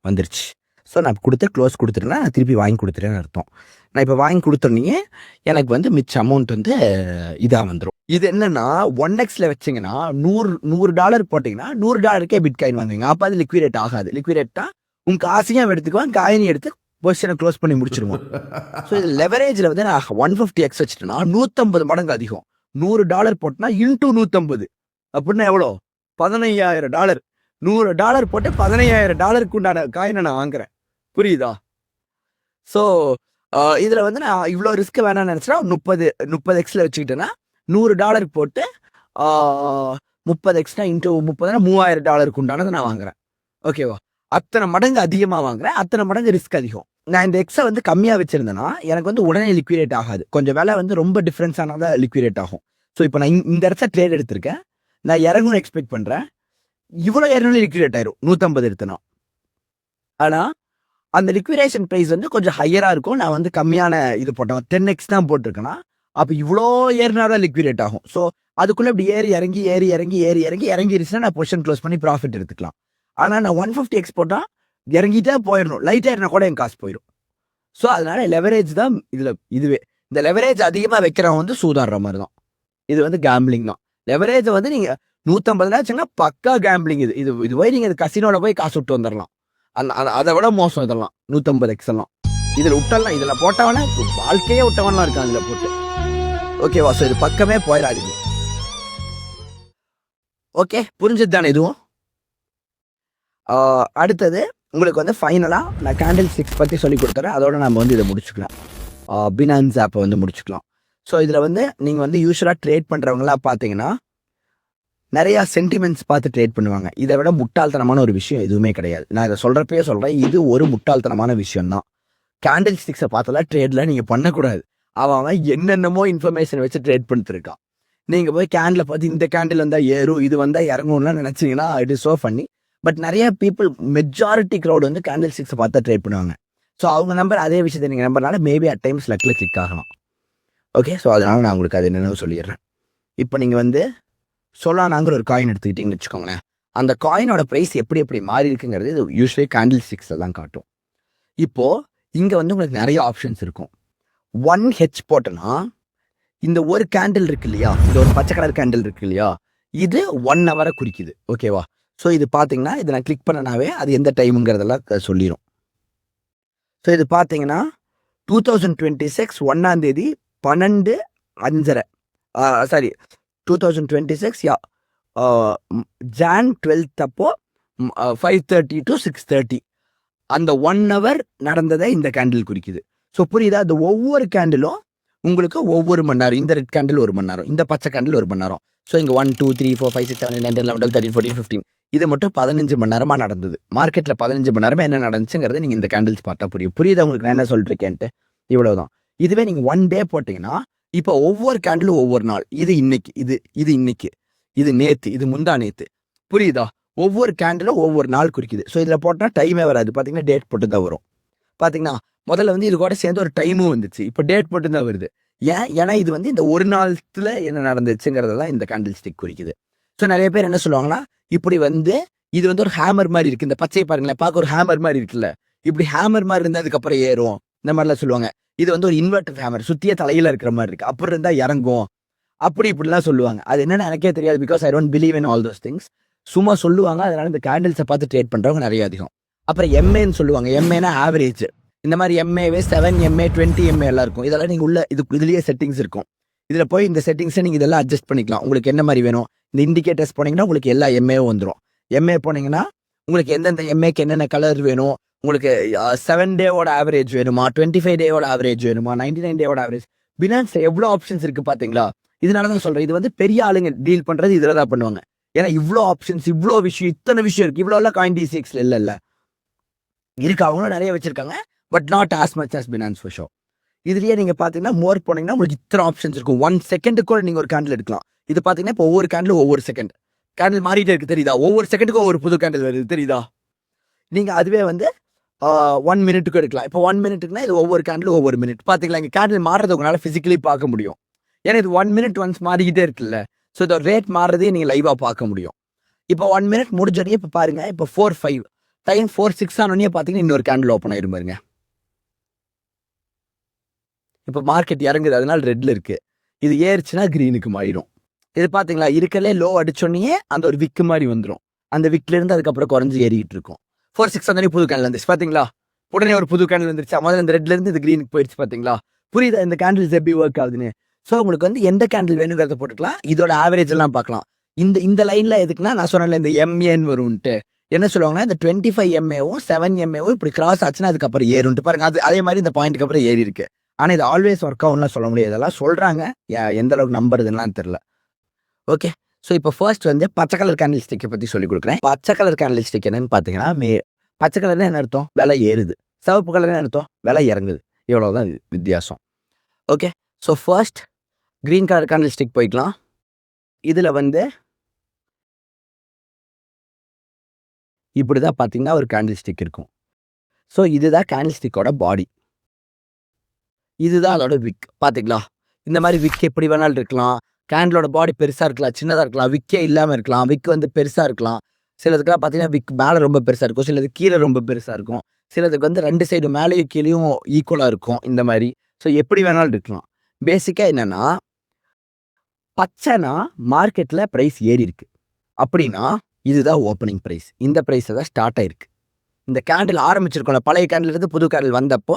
வந்துருச்சு. ஸோ நான் க்ளோஸ் கொடுத்துட்டேன்னா நான் திருப்பி வாங்கி கொடுத்துட்டேன்னு அர்த்தம். நான் இப்போ வாங்கி கொடுத்துருந்தீங்க, எனக்கு வந்து மிச்ச அமௌண்ட் வந்து இதாக வந்துடும். இது என்னன்னா 1xல வச்சிங்கன்னா $100 போட்டிங்கன்னா $100க்கே பிட்காயின் வாங்குவீங்க. அப்போ அது லிக்விடேட் ஆகாது. லிக்விடேட்டா உங்கள் காசையும் எடுத்துக்குவான், காயினி எடுத்து பொசிஷனை க்ளோஸ் பண்ணி முடிச்சிருவோம். ஸோ இது லெவரேஜில் வந்து நான் 150x வச்சுட்டேன்னா 150 மடங்கு அதிகம். $100 போட்டோன்னா இன்டூ 150 அப்படின்னா எவ்வளோ? $15,000. $100 போட்டு $15,000 உண்டான காயினை நான் வாங்குறேன். புரியுதா? ஸோ இதில் வந்து நான் இவ்வளோ ரிஸ்க் வேணாம்னு நினச்சினா 30xல வச்சுக்கிட்டேன்னா $100 போட்டு 30xனா இன்டூ 30னா $3,000 உண்டானதை நான் வாங்குறேன். ஓகேவா? அத்தனை மடங்கு அதிகமாக வாங்குறேன், அத்தனை மடங்கு ரிஸ்க் அதிகம். நான் இந்த எக்ஸை வந்து கம்மியாக வச்சுருந்தேன்னா எனக்கு வந்து உடனே லிக்விடேட் ஆகாது. கொஞ்சம் வேலை வந்து ரொம்ப டிஃப்ரென்ஸ் ஆனால் தான் லிக்விடேட் ஆகும். ஸோ இப்போ நான் இந்த இடத்த ட்ரேட் எடுத்திருக்கேன், நான் இறங்கணும்னு எக்ஸ்பெக்ட் பண்ணுறேன். இவ்வளோ இறங்கணும் லிக்விடேட் ஆயிரும் 150 எடுத்தனா. ஆனால் அந்த லிக்விடேஷன் ப்ரைஸ் வந்து கொஞ்சம் ஹையராக இருக்கும். நான் வந்து கம்மியான இது போட்டேன், 10x தான் போட்டிருக்கேன்னா அப்போ இவ்வளோ ஏறினாதான் லிக்விடேட் ஆகும். ஸோ அதுக்குள்ளே இப்படி இறங்கிருச்சுன்னா நான் பொசிஷன் க்ளோஸ் பண்ணி ப்ராஃபிட் எடுத்துக்கலாம். ஆனால் நான் 150x போட்டால் இறங்கிட்டே போயிடணும், லைட்டாக ஏறினா கூட என் காசு போயிடும். ஸோ அதனால லெவரேஜ் தான் இதில். இதுவே இந்த லெவரேஜ் அதிகமாக வைக்கிறவங்க வந்து சூதாடுற மாதிரி தான். இது வந்து கேம்பிளிங் தான். லெவரேஜை வந்து நீங்கள் 150 வச்சுன்னா பக்கா கேம்பிளிங். இது போய் நீங்கள் கசினோட போய் காசு விட்டு வந்துடலாம். அதை விட மோசம் இதெல்லாம் 150x எல்லாம். இதில் விட்டலாம், இதில் போட்டவன வாழ்க்கையே விட்டவன்லாம் இருக்கான் இதில் போட்டு. ஓகேவா? ஸோ இது பக்கமே போயிடாதீங்க. ஓகே, புரிஞ்சது தானே இதுவும்? அடுத்தது உங்களுக்கு வந்து ஃபைனலாக நான் கேண்டில் ஸ்டிக்ஸ் பற்றி சொல்லி கொடுத்துறேன். அதோட நம்ம வந்து இதை முடிச்சுக்கலாம். பினான்ஸ் ஆப்பை வந்து முடிச்சுக்கலாம். ஸோ இதில் வந்து நீங்கள் வந்து யூஸ்வலாக ட்ரேட் பண்ணுறவங்களாம் பார்த்தீங்கன்னா நிறையா சென்டிமெண்ட்ஸ் பார்த்து ட்ரேட் பண்ணுவாங்க. இதை விட முட்டாள்தனமான ஒரு விஷயம் எதுவுமே கிடையாது. நான் இதை சொல்கிறப்பயே சொல்கிறேன், இது ஒரு முட்டாள்தனமான விஷயம்தான். கேண்டில் ஸ்டிக்ஸை பார்த்தலாம் ட்ரேடில் நீங்கள் பண்ணக்கூடாது. அவன் என்னென்னமோ இன்ஃபர்மேஷன் வச்சு ட்ரேட் பண்ணிட்டுருக்கான். நீங்கள் போய் கேண்டில் பார்த்து இந்த கேண்டில் வந்தால் ஏறும், இது வந்தால் இறங்கும்லாம் நினச்சிங்கன்னா it is so funny. But நிறைய பீப்புள், மெஜாரிட்டி க்ரௌட் வந்து கேண்டில் ஸ்டிக்ஸை பார்த்தா ட்ரேட் பண்ணுவாங்க. ஸோ அவங்க நம்பர் அதே விஷயத்தை நீங்கள் நம்பர்னால மேபி அட் டைம்ஸ் லக்கில் கிளிக் ஆகலாம். ஓகே, ஸோ அதனால் நான் உங்களுக்கு அது என்னென்ன சொல்லிடுறேன். இப்போ நீங்கள் வந்து சொலானாங்கிற ஒரு காயின் எடுத்துக்கிட்டிங்கன்னு வச்சுக்கோங்களேன். அந்த காயினோட ப்ரைஸ் எப்படி மாறி இருக்குங்கிறது இது யூஸ்வலி கேண்டில் ஸ்டிக்ஸில் தான் காட்டும். இப்போது இங்கே வந்து உங்களுக்கு நிறைய ஆப்ஷன்ஸ் இருக்கும். 1H போட்டோன்னா இந்த ஒரு கேண்டில் இருக்கு இல்லையா, இந்த ஒரு பச்சை கலர் கேண்டில் இருக்கு இல்லையா, இது 1 ஹவரை குறிக்குது. ஓகேவா? ஸோ இது பார்த்தீங்கன்னா இதை நான் கிளிக் பண்ணனாவே அது எந்த டைமுங்கிறதெல்லாம் சொல்லிடும். ஸோ இது பார்த்தீங்கன்னா 2026 1ஆம் தேதி 12:05 சாரி 2026 Jan 12th அப்போ 5:30 to 6:30 அந்த 1 hour நடந்ததை இந்த கேண்டில் குறிக்குது. ஸோ புரியுதா? அந்த ஒவ்வொரு கேண்டிலும் உங்களுக்கு ஒவ்வொரு மணி நேரம். இந்த ரெட் கேண்டில் 1 மணி நேரம், இந்த பச்சை கேண்டில் 1 மணி நேரம். ஸோ இங்கே 1 2 3 4 5 6 7 8 9 10 11 12 13 14 15 இது மட்டும் 15 மணி நேரமாக நடந்தது. மார்க்கெட்டில் 15 மணி நேரமாக என்ன நடந்துச்சுங்கிறது நீங்கள் இந்த கேண்டில்ஸ் பார்த்தா புரியும். புரியுதா உங்களுக்கு நான் என்ன சொல்லிருக்கேன்ட்டு? இவ்வளவுதான். இதுவே நீங்கள் 1 day போட்டிங்கன்னா இப்போ ஒவ்வொரு கேண்டிலும் ஒவ்வொரு நாள். இது இன்னைக்கு, இது இன்னைக்கு, இது நேத்து, இது முந்தா நேத்து. புரியுதா? ஒவ்வொரு கேண்டிலும் ஒவ்வொரு நாள் குறிக்குது. ஸோ இதில் போட்டால் டைமே வராது. பார்த்தீங்கன்னா டேட் போட்டு தான் வரும். பார்த்தீங்கன்னா முதல்ல இது கூட சேர்ந்து ஒரு டைமும் வந்துச்சு. இப்போ டேட் போட்டு தான் வருது. ஏன்னா இது இந்த ஒரு நாளத்துல என்ன நடந்துச்சுங்கிறதெல்லாம் இந்த கேண்டில் ஸ்டிக் குறிக்குது. ஸோ நிறைய பேர் என்ன சொல்லுவாங்கன்னா, இப்படி இது ஒரு ஹேமர் மாதிரி இருக்கு. இந்த பச்சை பாருங்களேன், பார்க்க ஒரு ஹேமர் மாதிரி இருக்குல்ல, இப்படி ஹேமர் மாதிரி இருந்தால் அதுக்கப்புறம் ஏறும், இந்த மாதிரிலாம் சொல்லுவாங்க. இது ஒரு இன்வெர்டர் ஹேமர், சுத்திய தலையில இருக்கிற மாதிரி இருக்கு, அப்புறம் இருந்தா இறங்கும், இப்படிலாம் சொல்லுவாங்க. அது என்னன்னு எனக்கே தெரியாது. Because I don't believe in all those things. சும்மா சொல்லுவாங்க. அதனால இந்த கேண்டில்ஸை பார்த்து ட்ரேட் பண்றவங்க நிறைய அதிகம். அப்புறம் எம்ஏன்னு சொல்லுவாங்க. எம்ஏனா ஆவரேஜ். இந்த மாதிரி எம்ஏவே 7 MA 20 MA எல்லாம் இருக்கும். இதெல்லாம் நீங்கள் உள்ள இதுலேயே செட்டிங்ஸ் இருக்கும். இதில் போய் இந்த செட்டிங்ஸை நீங்கள் இதெல்லாம் அட்ஜஸ்ட் பண்ணிக்கலாம். உங்களுக்கு என்ன மாதிரி வேணும். இந்த இண்டிகேட்டர்ஸ் போனீங்கன்னா உங்களுக்கு எல்லா எம்ஏவும் வந்துடும். எம்ஏ போனீங்கன்னா உங்களுக்கு எந்தெந்த எம்ஏக்கு என்னென்ன கலர் வேணும், உங்களுக்கு 7 டேவோட ஆவரேஜ் வேணுமா, 25 டேவோட ஆவரேஜ் வேணுமா, 99 டேவோட ஆவரேஜ். பினான்ஸில் எவ்வளோ ஆப்ஷன்ஸ் இருக்குது பார்த்தீங்களா? இதனால தான் சொல்கிறேன், இது பெரிய ஆளுங்க டீல் பண்ணுறது இதில் தான் பண்ணுவாங்க. ஏன்னா இவ்வளோ ஆப்ஷன்ஸ், இவ்வளோ விஷயம், இத்தனை விஷயம் இருக்குது. இவ்வளோலாம் CoinDCXல இல்லை இருக்கு. அவங்களும் நிறைய வச்சுருக்காங்க. But not as much as finance for show. இதுலேயே நீங்கள் பார்த்தீங்கன்னா மோர் போனீங்கன்னா உங்களுக்கு இத்தனை ஆப்ஷன்ஸ் இருக்கும். 1 செகண்டுக்கு கூட நீங்கள் ஒரு கேண்டில் எடுக்கலாம். இது பார்த்தீங்கன்னா இப்போ ஒவ்வொரு கேண்டிலும் ஒவ்வொரு செகண்ட் கேண்டில் மாறிட்டே இருக்கு, தெரியுதா? ஒவ்வொரு செகண்டுக்கும் ஒவ்வொரு புது கேண்டில் வருது, தெரியுதா? நீங்கள் அதுவே 1 மினிட்டுக்கு எடுக்கலாம். இப்போ 1 மினிட்டுக்குனா இது ஒவ்வொரு கேண்டிலும் ஒவ்வொரு மினிட். பார்த்தீங்களா, இங்கே கேண்டில் மாறுறது உங்களால் ஃபிசிக்கலி பார்க்க முடியும். ஏன்னா இது 1 மினிட் ஒன்ஸ் மாறிக்கிட்டே இருக்குல்ல. ஸோ இந்த ரேட் மாறுறதே நீங்கள் லைவாக பார்க்க முடியும். இப்போ 1 மினிட் முடிஞ்சோடனே இப்போ பாருங்க, இப்போ 4:05 டைம் 4:06 ஆனோடனே பார்த்தீங்கன்னா இன்னொரு கேண்டில் ஓப்பன் ஆயிரும் பாருங்க. இப்போ மார்க்கெட் இறங்குது, அதனால ரெட்ல இருக்கு. இது ஏறுச்சுன்னா கிரீனுக்கு மாறிடும். இது பார்த்தீங்களா, இருக்கலே லோ அடிச்சோடனே அந்த ஒரு விக்கு மாதிரி வந்துடும். அந்த விக்ல இருந்து அதுக்கப்புறம் குறைஞ்சி ஏறிட்டு இருக்கும். 4:06 வந்தோடனே புது கேண்டில் வந்துச்சு பார்த்தீங்களா? உடனே ஒரு புது கேண்டில் வந்துருச்சு. முதல்ல இந்த ரெட்ல இருந்து இது கிரீனுக்கு போயிடுச்சு பார்த்தீங்களா? புரியுதா இந்த கேண்டில்ஸ் எப்படி ஒர்க் ஆகுதுன்னு? ஸோ உங்களுக்கு எந்த கேண்டில் வேணுங்கிறத போட்டுக்கலாம். இதோட ஆவரேஜ் எல்லாம் பார்க்கலாம். இந்த லைன்ல எதுக்குன்னா, நான் சொன்னேன்ல இந்த எம்ஏன்னு வரும்ட்டு. என்ன சொல்லுவாங்கன்னா, இந்த 25 MAவும் 7 MAவும் இப்படி கிராஸ் ஆச்சுன்னா அதுக்கப்புறம் ஏறும்ட்டு பாருங்க. அதே மாதிரி இந்த பாயிண்ட்டுக்கு அப்புறம் ஏறி இருக்கு. ஆனால் இது ஆல்வேஸ் ஒர்க் ஆகும்லாம் சொல்ல முடியாது. இதெல்லாம் சொல்கிறாங்க, எந்த அளவுக்கு நம்புறதுலாம் தெரில. ஓகே, ஸோ இப்போ ஃபர்ஸ்ட் பச்சை கலர் கேண்டில் ஸ்டிக்கை பற்றி சொல்லிக் கொடுக்குறேன். பச்சை கலர் கேண்டில் ஸ்டிக் என்னன்னு பார்த்தீங்கன்னா, பச்சை கலர்னா என்ன அர்த்தம்? விலை ஏறுது. சிவப்பு கலர் என்ன அர்த்தம்? விலை இறங்குது. இவ்வளோதான் வித்தியாசம். Okay, so first green colour candle stick போய்க்கலாம். இதில் இப்படி தான் பார்த்தீங்கன்னா ஒரு கேண்டில் ஸ்டிக் இருக்கும். ஸோ இதுதான் கேண்டில் ஸ்டிக்கோட பாடி. இதுதான் அதோட விக். பார்த்தீங்களா, இந்த மாதிரி விக் எப்படி வேணாலும் இருக்கலாம். கேண்டிலோட பாடி பெருசாக இருக்கலாம், சின்னதாக இருக்கலாம், விக்கே இல்லாமல் இருக்கலாம். விக் பெருசாக இருக்கலாம். சிலதுக்கெல்லாம் பார்த்தீங்கன்னா விக் மேலே ரொம்ப பெருசாக இருக்கும், சிலது கீழே ரொம்ப பெருசாக இருக்கும், சிலதுக்கு 2 சைடு மேலேயும் கீழேயும் ஈக்குவலாக இருக்கும். இந்த மாதிரி ஸோ எப்படி வேணாலும் இருக்கலாம். பேசிக்காக என்னென்னா, பச்சைனா மார்க்கெட்டில் ப்ரைஸ் ஏறி இருக்கு அப்படின்னா இதுதான் ஓப்பனிங் ப்ரைஸ். இந்த ப்ரைஸை தான் ஸ்டார்ட் ஆயிருக்கு. இந்த கேண்டில் ஆரம்பிச்சிருக்கோம்ல, பழைய கேண்டில் இருந்து புது கேண்டில் வந்தப்போ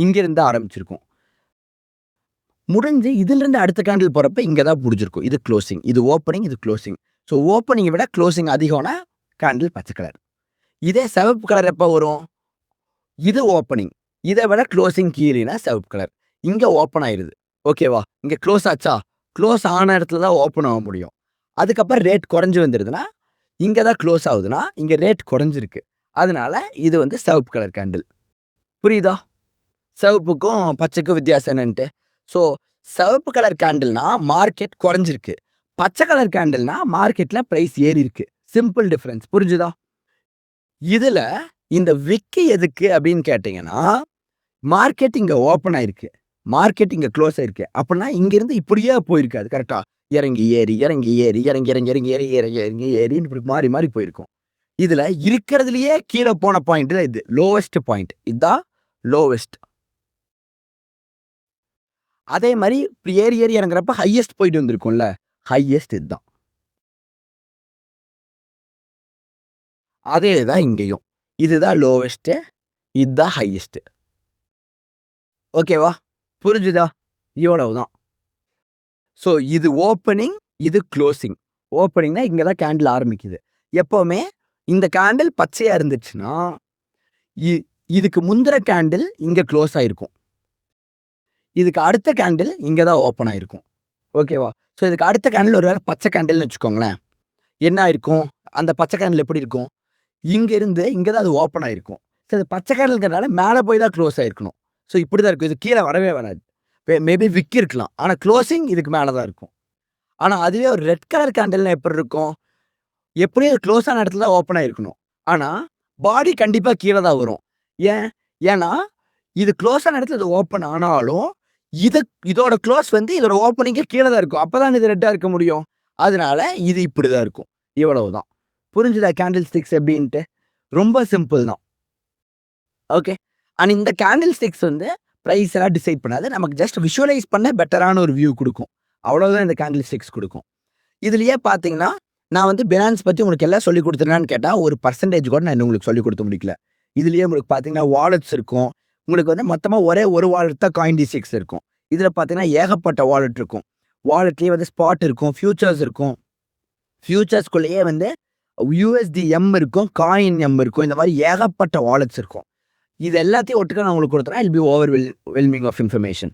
இங்கிருந்து ஆரம்பிச்சிருக்கும். முடிஞ்சு இதிலிருந்து அடுத்த கேண்டில் போகிறப்ப இங்கே தான் முடிஞ்சிருக்கும். இது க்ளோசிங், இது ஓப்பனிங், இது க்ளோசிங். ஸோ ஓப்பனிங்கை விட க்ளோசிங் அதிகம்னா கேண்டில் பச்சை கலர். இதே சிவப்பு கலர் எப்போ வரும்? இது ஓப்பனிங், இதை விட க்ளோசிங் கீழேனா சிவப்பு கலர். இங்கே ஓப்பன் ஆயிடுது, ஓகேவா? இங்கே க்ளோஸ் ஆச்சா? க்ளோஸ் ஆன இடத்துல தான் ஓப்பன் ஆக முடியும். அதுக்கப்புறம் ரேட் குறைஞ்சி வந்துடுதுன்னா, இங்கே தான் க்ளோஸ் ஆகுதுன்னா இங்கே ரேட் குறைஞ்சிருக்கு. அதனால இது சிவப்பு கலர் கேண்டில். புரியுதா சிவப்புக்கும் பச்சைக்கும் வித்தியாசம் என்னன்ட்டு? ஸோ சிவப்பு கலர் கேண்டில்னா மார்க்கெட் குறைஞ்சிருக்கு, பச்சை கலர் கேண்டில்னா மார்க்கெட்டில் ப்ரைஸ் ஏறி இருக்கு. சிம்பிள் டிஃப்ரென்ஸ், புரிஞ்சுதா? இதில் இந்த விக்கு எதுக்கு அப்படின்னு கேட்டிங்கன்னா, மார்க்கெட் இங்கே ஓப்பன் ஆயிருக்கு, மார்க்கெட் இங்கே க்ளோஸ் ஆயிருக்கு. அப்படின்னா இங்கேருந்து இப்படியே போயிருக்காது, கரெக்டாக இறங்கி ஏறி இறங்கி ஏறி இறங்கி இறங்கி இறங்கி ஏறி இறங்கி இறங்கி ஏறின்னு இப்படி மாறி மாறி போயிருக்கும். இதில் இருக்கிறதுலையே கீழே போன பாயிண்ட் தான் இது, லோவஸ்ட் பாயிண்ட். இதுதான் லோவஸ்ட். அதே மாதிரி இப்படி ஏறி ஏறி இறங்குறப்ப ஹையஸ்ட் போயிட்டு வந்திருக்கும்ல, ஹையஸ்ட் இதுதான். அதே தான் இங்கேயும், இதுதான் லோவஸ்ட்டு, இதுதான் ஹையஸ்ட்டு. ஓகேவா? புரிஞ்சுதா? இவ்வளவுதான். ஸோ இது ஓப்பனிங், இது க்ளோசிங். ஓப்பனிங்னா இங்கே தான் கேண்டில் ஆரம்பிக்குது. எப்போவுமே இந்த கேண்டில் பச்சையா இருந்துச்சுன்னா, இ இதுக்கு முந்தின கேண்டில் இங்கே க்ளோஸ் ஆயிருக்கும். இதுக்கு அடுத்த கேண்டில் இங்கே தான் ஓப்பன் ஆயிருக்கும். ஓகேவா? ஸோ இதுக்கு அடுத்த கேண்டில் ஒரு வேளை பச்சை கேண்டில்னு வச்சுக்கோங்களேன். என்ன ஆயிருக்கும்? அந்த பச்சை கேண்டில் எப்படி இருக்கும்? இருந்து இங்கே தான் அது ஓப்பன் ஆயிருக்கும். ஸோ அது பச்சை கேண்டில்ங்கிறனால மேலே போய் தான் க்ளோஸ் ஆயிருக்கணும். ஸோ இப்படி தான் இருக்கும். இது கீழே வரவே வராது. மேபி விக் இருக்கலாம். ஆனால் க்ளோசிங் இதுக்கு மேலே தான் இருக்கும். ஆனால் அதுவே ஒரு ரெட் கலர் கேண்டில்னா எப்படி இருக்கும்? எப்படியும் அது க்ளோஸ் ஆன இடத்துல ஓப்பன் ஆயிருக்கணும். ஆனால் பாடி கண்டிப்பாக கீழே தான் வரும். ஏன்னா இது க்ளோஸ் ஆன இடத்துல இது ஓப்பன் ஆனாலும் இதோட க்ளோஸ் வந்து இதோட ஓப்பனிங்கே கீழே தான் இருக்கும். அப்போ தான் இது ரெட்டாக இருக்க முடியும். அதனால இது இப்படி தான் இருக்கும். இவ்வளவுதான். புரிஞ்சுதா கேண்டில் ஸ்டிக்ஸ் எப்படின்ட்டு? ரொம்ப சிம்பிள் தான். ஓகே. அண்ட் இந்த கேண்டில் ஸ்டிக்ஸ் வந்து ப்ரைஸ் எல்லாம் டிசைட் பண்ணாது. நமக்கு ஜஸ்ட் விஷுவலைஸ் பண்ண பெட்டரான ஒரு வியூ கொடுக்கும். அவ்வளோதான் இந்த கேண்டில் ஸ்டிக்ஸ் கொடுக்கும். இதுலயே பார்த்தீங்கன்னா நான் வந்து பினான்ஸ் பற்றி உங்களுக்கு எல்லாம் சொல்லி கொடுத்துருனான்னு கேட்டால் ஒரு பர்சன்டேஜ் கூட நான் இன்னும் உங்களுக்கு சொல்லி கொடுத்து முடிக்கல. இதுலயே உங்களுக்கு பார்த்தீங்கன்னா வாலெட்ஸ் இருக்கும். உங்களுக்கு வந்து மொத்தமாக ஒரே ஒரு வாலெட் தான் CoinD6 இருக்கும். இதில் பார்த்தீங்கன்னா ஏகப்பட்ட வாலெட் இருக்கும். வாலெட்லேயே வந்து ஸ்பாட் இருக்கும், ஃபியூச்சர்ஸ் இருக்கும். ஃபியூச்சர்ஸ்குள்ளேயே வந்து USDM இருக்கும், CoinM இருக்கும். இந்த மாதிரி ஏகப்பட்ட வாலெட்ஸ் இருக்கும். இது எல்லாத்தையும் ஒட்டுக்க நான் உங்களுக்கு கொடுத்தேன்னா இல் B overwhelming of information.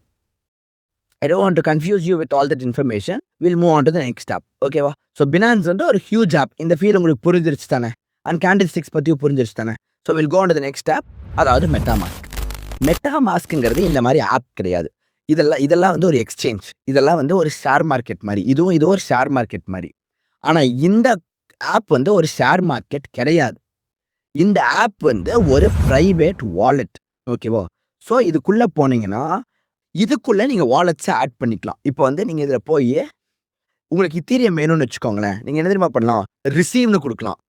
I don't want to confuse you with all that information. We'll move on to the next step. ஓகேவா? ஸோ பினான்ஸ் வந்து ஒரு ஹியூஜ் ஆப். இந்த ஃபீல் உங்களுக்கு புரிஞ்சிருச்சு தானே? அண்ட் கேண்டில் ஸ்டிக்ஸ் பற்றியும் புரிஞ்சிருச்சு தானே? So will go on to the next step. அதாவது மெட்டாமாஸ்க். மெட்டாமாஸ்க்குங்கிறது இந்த மாதிரி ஆப் கிடையாது. இதெல்லாம் வந்து ஒரு எக்ஸ்சேஞ்ச். இதெல்லாம் வந்து ஒரு ஷேர் மார்க்கெட் மாதிரி. இது ஒரு ஷேர் மார்க்கெட் மாதிரி. ஆனால் இந்த ஆப் வந்து ஒரு ஷேர் மார்க்கெட் கிடையாது. இந்த ஆப் வந்து ஒரு ப்ரைவேட் வாலெட். ஓகேவா? ஸோ இதுக்குள்ளே போனீங்கன்னா இதுக்குள்ளே நீங்கள் வாலெட்ஸை ஆட் பண்ணிக்கலாம். இப்போ வந்து நீங்கள் இதில் போய் உங்களுக்கு இத்தீரியம் வேணும்னு வச்சுக்கோங்களேன். நீங்கள் என்ன தெரியுமா பண்ணலாம்? ரிசீவ்னு கொடுக்கலாம்.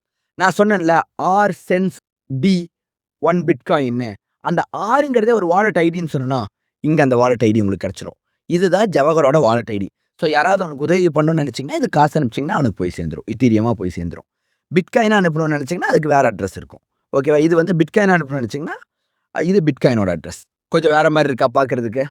நான் சொன்னேன்ல $0.01 பிட்காயின்னு. அந்த ஆறுங்கிறதே ஒரு வாலெட் ஐடின்னு சொன்னா இங்கே அந்த வாலெட் ஐடி உங்களுக்கு கிடச்சிரும். இதுதான் ஜவஹரோட வாலெட் ஐடி. ஸோ யாராவது அவனுக்கு உதவி பண்ணணும்னு நினச்சிங்கன்னா இது காசு அனுப்பிச்சிங்கன்னா அவனுக்கு போய் சேர்ந்துடும். இத்தீரியமாக போய் சேர்ந்துடும். பிட்காயினாக அனுப்பணும்னு நினச்சிங்கன்னா அதுக்கு வேறு அட்ரஸ் இருக்கும். ஓகேவா? இது வந்து பிட்காயின் அனுப்பணும்னு நினச்சிங்கன்னா இது பிட்காயினோட அட்ரஸ். கொஞ்சம் வேறு மாதிரி இருக்கா பார்க்குறதுக்கு?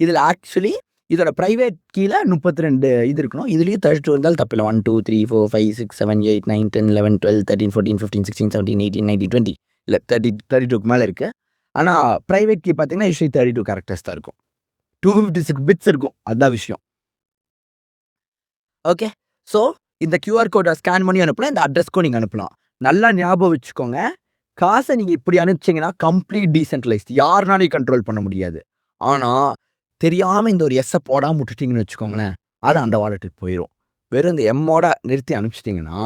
இதில் ஆக்சுவலி இதோட ப்ரைவேட் கீழே 32 இது இருக்கணும். இதுலேயும் 32 இருந்தாலும் தப்பில்லை. 1 2 3 4 5 6 7 8 9 10 11 12 13 14 15 16 17 18 19 20 இல்லை 32க்கு மேலே இருக்குது. ஆனால் ப்ரைவேட் கீ பார்த்தீங்கன்னா யூஸ்வலி 32 கேரக்டர்ஸ் தான் இருக்கும். 256 பிட்ஸ் இருக்கும். அதுதான் விஷயம். ஓகே. ஸோ இந்த கியூஆர் கோடை ஸ்கேன் பண்ணி அனுப்பலாம். இந்த அட்ரஸ்க்கும் நீங்கள் அனுப்பலாம். நல்லா ஞாபகம் வச்சுக்கோங்க. காசை நீங்கள் இப்படி அனுப்பிச்சிங்கன்னா கம்ப்ளீட் டீசென்ட்ரலைஸ்ட். யாருனாலையும் கண்ட்ரோல் பண்ண முடியாது. ஆனால் தெரியாமல் இந்த ஒரு எஸ்ஸை போடாமல் விட்டுட்டிங்கன்னு வச்சுக்கோங்களேன், அது அந்த வாலெட்டுக்கு போயிடும். வெறும் இந்த எம்மோட நிறுத்தி அனுப்பிச்சிட்டிங்கன்னா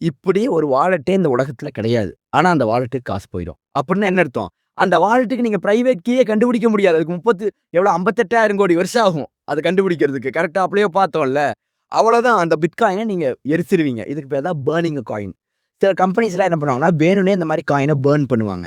இப்படி ஒரு வாலெட்டே இந்த உலகத்தில் கிடையாது. ஆனால் அந்த வாலெட்டுக்கு காசு போயிடும். அப்படின்னு என்ன அர்த்தம்? அந்த வாலெட்டுக்கு நீங்கள் ப்ரைவேட் கீயே கண்டுபிடிக்க முடியாது. அதுக்கு 58,000 கோடி வருஷம் ஆகும் அது கண்டுபிடிக்கிறதுக்கு. கரெக்டாக அப்படியே பார்த்தோம்ல. அவ்வளோதான். அந்த பிட்காயினை நீங்கள் எரிச்சிருவீங்க. இதுக்கு பேர் தான் பேர்னிங் காயின். சில கம்பெனிஸ்லாம் என்ன பண்ணுவாங்கன்னா வேணும்னே இந்த மாதிரி காயினை பேர்ன் பண்ணுவாங்க.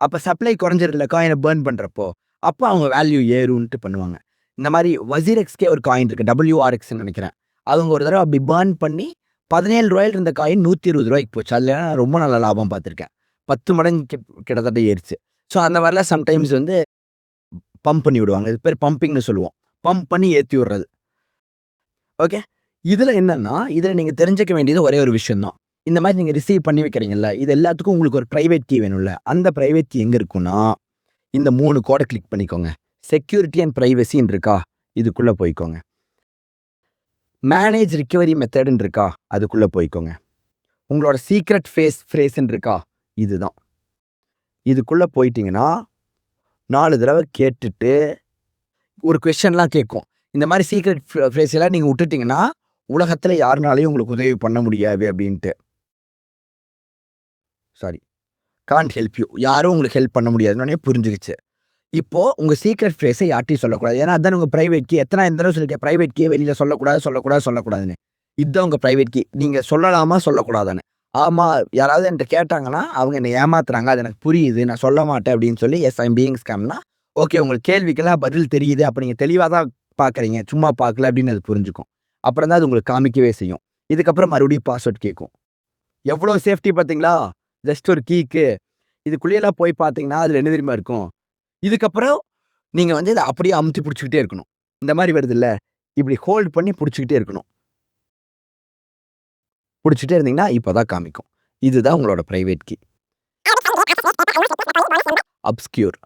அப்போ சப்ளை குறைஞ்சிடல காயினை பேர்ன் பண்ணுறப்போ அப்போ அவங்க வேல்யூ ஏறுன்ட்டு பண்ணுவாங்க. இந்த மாதிரி வசீரெக்ஸ்கே ஒரு காயின் இருக்குது, WRXன்னு நினைக்கிறேன். அவங்க ஒரு தடவை அப்படி பேர்ன் பண்ணி $17 இருந்த காயின் $120 போச்சு. அதில் நான் ரொம்ப நல்ல லாபம் பார்த்துருக்கேன். 10 மடங்கு கிட்டத்தட்ட ஏறிச்சு. ஸோ அந்த மாதிரிலாம் சம்டைம்ஸ் வந்து பம்ப் பண்ணி விடுவாங்க. இது பேர் பம்பிங்னு சொல்லுவோம். பம்ப் பண்ணி ஏற்றி விடுறது. ஓகே. இதில் என்னன்னா இதில் நீங்கள் தெரிஞ்சுக்க வேண்டியது ஒரே ஒரு விஷயம்தான். இந்த மாதிரி நீங்கள் ரிசீவ் பண்ணி வைக்கிறீங்கல்ல, இது எல்லாத்துக்கும் உங்களுக்கு ஒரு ப்ரைவேட் கீ வேணும்ல. அந்த ப்ரைவேட் கீ எங்கே இருக்குன்னா இந்த 3 கோடை கிளிக் பண்ணிக்கோங்க. செக்யூரிட்டி அண்ட் ப்ரைவசின்னு இருக்கா, இதுக்குள்ளே போய்க்கோங்க. மேனேஜ் ரிகவரி மெத்தடுன்னு இருக்கா, அதுக்குள்ளே போய்க்கோங்க. உங்களோட சீக்ரெட் ஃப்ரேஸ்ன்னு இருக்கா, இதுதான். இதுக்குள்ளே போயிட்டீங்கன்னா 4 தடவை கேட்டுட்டு ஒரு கொஸ்டின்லாம் கேட்கும். இந்த மாதிரி சீக்ரெட் ஃப்ரேஸ் எல்லாம் நீங்கள் விட்டுட்டிங்கன்னா உலகத்தில் யாருனாலையும் உங்களுக்கு உதவி பண்ண முடியாது அப்படின்ட்டு. Sorry, can't help you. யாரும் உங்களுக்கு ஹெல்ப் பண்ண முடியாதுன்னு புரிஞ்சுக்கிச்சு. இப்போது உங்கள் சீக்ரெட் ஃப்ரேஸை யார்ட்டையும் சொல்லக்கூடாது. ஏன்னா அதுதான் உங்கள் ப்ரைவேட் கீ. எத்தனை தடவை சொல்லியிருக்கேன் ப்ரைவேட் கீயை வெளியில் சொல்லக்கூடாதுன்னு. இதுதான் உங்கள் ப்ரைவேட் கீ. நீங்கள் சொல்லலாமா சொல்லக்கூடாதான்னு. ஆமாம், யாராவது என்கிட்ட கேட்டாங்கன்னா அவங்க என்னை ஏமாத்துறாங்க, அது எனக்கு புரியுது, நான் சொல்ல மாட்டேன் அப்படின்னு சொல்லி எஸ் ஐம் பீயிங் ஸ்கேம்னா ஓகே, உங்களுக்கு கேள்விக்கெல்லாம் பதில் தெரியுது, அப்போ நீங்கள் தெளிவாக தான் பார்க்குறீங்க, சும்மா பார்க்கல அப்படின்னு அது புரிஞ்சுக்கும். அப்புறம் தான் அது உங்களுக்கு காமிக்கவே செய்யும். இதுக்கப்புறம் மறுபடியும் பாஸ்வேர்ட் கேட்கும். எவ்வளோ சேஃப்டி பார்த்தீங்களா? ஜஸ்ட் ஒரு கீக்கு. இதுக்குள்ளேயெல்லாம் போய் பார்த்தீங்கன்னா அதில் என்ன தெரியுமா இருக்கும்? இதுக்கப்புறம் நீங்கள் வந்து இதை அப்படியே அமுத்தி பிடிச்சிக்கிட்டே இருக்கணும். இந்த மாதிரி வருது இல்லை, இப்படி ஹோல்ட் பண்ணி பிடிச்சிக்கிட்டே இருக்கணும். பிடிச்சிட்டே இருந்தீங்கன்னா இப்போ தான் காமிக்கும். இதுதான் உங்களோட ப்ரைவேட் கீ. அப்ஸ்கியூர்,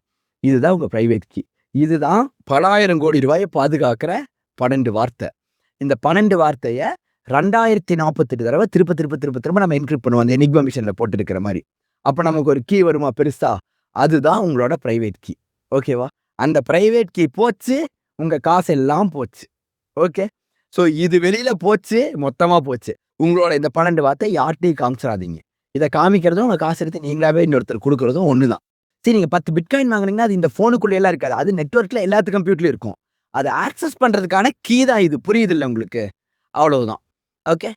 இதுதான் உங்கள் ப்ரைவேட் கீ. இதுதான் பல ஆயிரம் கோடி ரூபாயை பாதுகாக்கிற 12 வார்த்தை. இந்த 12 வார்த்தையை 2048 தடவை திரும்ப நம்ம என்கிரிப்ட் பண்ணுவோம், அந்த எனிக்மா மிஷனில் போட்டுருக்கிற மாதிரி. அப்போ நமக்கு ஒரு கீ வருமா பெருசா, அதுதான் உங்களோட ப்ரைவேட் கீ. ஓகேவா? அந்த ப்ரைவேட் கீ போச்சு, உங்கள் காசு எல்லாம் போச்சு. ஓகே, ஸோ இது வெளியில் போச்சு, மொத்தமாக போச்சு. உங்களோட இந்த 12 வார்த்தை யார்ட்டையும் காமிச்சிடாதீங்க. இதை காமிக்கிறதும் உங்கள் காசு எடுத்து நீங்களாவே இன்னொருத்தர் கொடுக்குறதும் ஒன்று தான். சரி, நீங்கள் 10 பிட்காயின் வாங்கினீங்கன்னா அது இந்த ஃபோனுக்குள்ளேலாம் இருக்காது, அது நெட்ஒர்க்கில் எல்லாத்து கம்ப்யூட்டர்லையும் இருக்கும். அதை ஆக்சஸ் பண்ணுறதுக்கான கீ தான் இது. புரியுது இல்லை உங்களுக்கு? அவ்வளவுதான். ஓகே,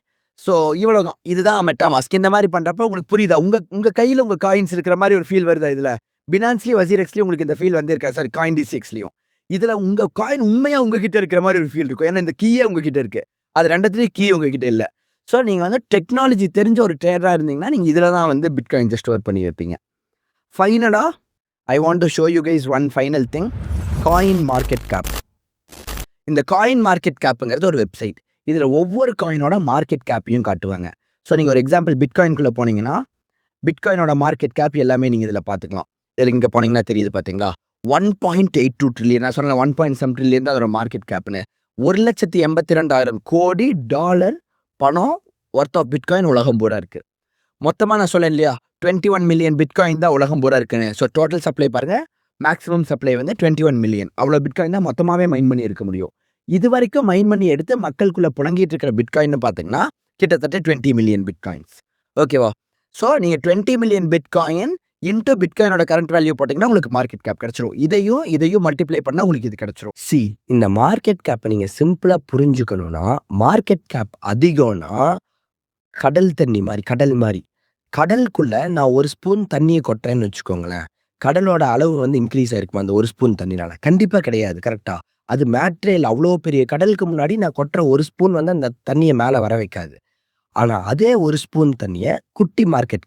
ஸோ இவ்வளோதான். இதுதான் மெட்டாமாஸ்க். இந்த மாதிரி பண்ணுறப்ப உங்களுக்கு புரியுதா? உங்கள் கையில் உங்கள் காயின்ஸ் இருக்கிற மாதிரி ஒரு ஃபீல் வருதா? இதில் பினான்ஸ்லேயும் வசீரெக்ஸ்லேயும் உங்களுக்கு இந்த ஃபீல் வந்திருக்கா? சாரி, காயின் டிசிஎக்ஸ்லையும். இதில் உங்கள் காயின் உண்மையாக உங்ககிட்ட இருக்கிற மாதிரி ஒரு ஃபீல் இருக்கும். ஏன்னா இந்த கீயே உங்ககிட்ட இருக்குது, அது ரெண்டத்துலேயும் கீ உங்ககிட்ட இல்லை. ஸோ நீங்கள் வந்து டெக்னாலஜி தெரிஞ்ச ஒரு ட்ரேடராக இருந்தீங்கன்னா நீங்கள் இதில் தான் வந்து பிட்காயின்ஸை ஸ்டோர் பண்ணி வைப்பீங்க. ஃபைனலாக I want to show you guys one final thing. Coin market cap. இந்த காயின் மார்க்கெட் கேப்புங்கிறது ஒரு வெப்சைட். இதில் ஒவ்வொரு காயினோட மார்க்கெட் கேப்பையும் காட்டுவாங்க. ஸோ நீங்கள் ஒரு எக்ஸாம்பிள் பிட்காயின்குள்ளே போனீங்கன்னா பிட்காயினோட மார்க்கெட் கேப் எல்லாமே நீங்கள் இதில் பார்த்துக்கலாம். இதில் இங்கே போனீங்கன்னா தெரியுது பார்த்தீங்களா, 1.82 ட்ரில்லியன். நான் சொன்னேன் 1.7 ட்ரில்லியன் தான் அதோட மார்க்கெட் கேப்னு. 1,82,000 கோடி டாலர் பணம் ஒர்த் ஆஃப் பிட்காயின் உலகம் பூரா இருக்குது. மொத்தமாக நான் சொல்லேன் இல்லையா, 21 மில்லியன் பிட்காயின் தான் உலகம் பூரா இருக்குன்னு. ஸோ டோட்டல் சப்ளை பாருங்கள், மேக்ஸிமம் சப்ளை வந்து 21 மில்லியன். அவ்வளோ பிட்காயின் தான் மொத்தமாகவே மைன் பண்ணி இருக்க முடியும். இது வரைக்கும் மைன் பண்ணி எடுத்து மக்களுக்குள்ளே புழங்கிட்டு இருக்கிற பிட்காயின் பார்த்தீங்கன்னா கிட்டத்தட்ட 20 மில்லியன் பிட்காயின்ஸ். ஓகேவா? ஸோ நீங்கள் 20 மில்லியன் பிட்காயின் இன்ட்டு பிட்காயினோட கரண்ட் வேல்யூ போட்டிங்கன்னா உங்களுக்கு மார்க்கெட் கேப் கிடச்சிரும். இதையும் மல்டிப்ளை பண்ணால் உங்களுக்கு இது கிடச்சிரும். இந்த மார்க்கெட் கேப்பை நீங்கள் சிம்பிளாக புரிஞ்சுக்கணுன்னா, மார்க்கெட் கேப் அதிகம்னா கடல் தண்ணி மாதிரி, கடல் மாதிரி. கடலுக்குள்ளே நான் ஒரு ஸ்பூன் தண்ணியை கொட்டுறேன்னு வச்சுக்கோங்களேன், கடலோட அளவு வந்து இன்க்ரீஸ் ஆகிருக்குமா அந்த ஒரு ஸ்பூன் தண்ணினால? கண்டிப்பாக கிடையாது. கரெக்டாக? அது மேட்ரேல் அவ்வளோ பெரிய கடலுக்கு முன்னாடி நான் கொட்டுற ஒரு ஸ்பூன் வந்து அந்த தண்ணியை மேலே வர வைக்காது. ஆனால் அதே ஒரு ஸ்பூன் தண்ணியை குட்டி மார்க்கெட்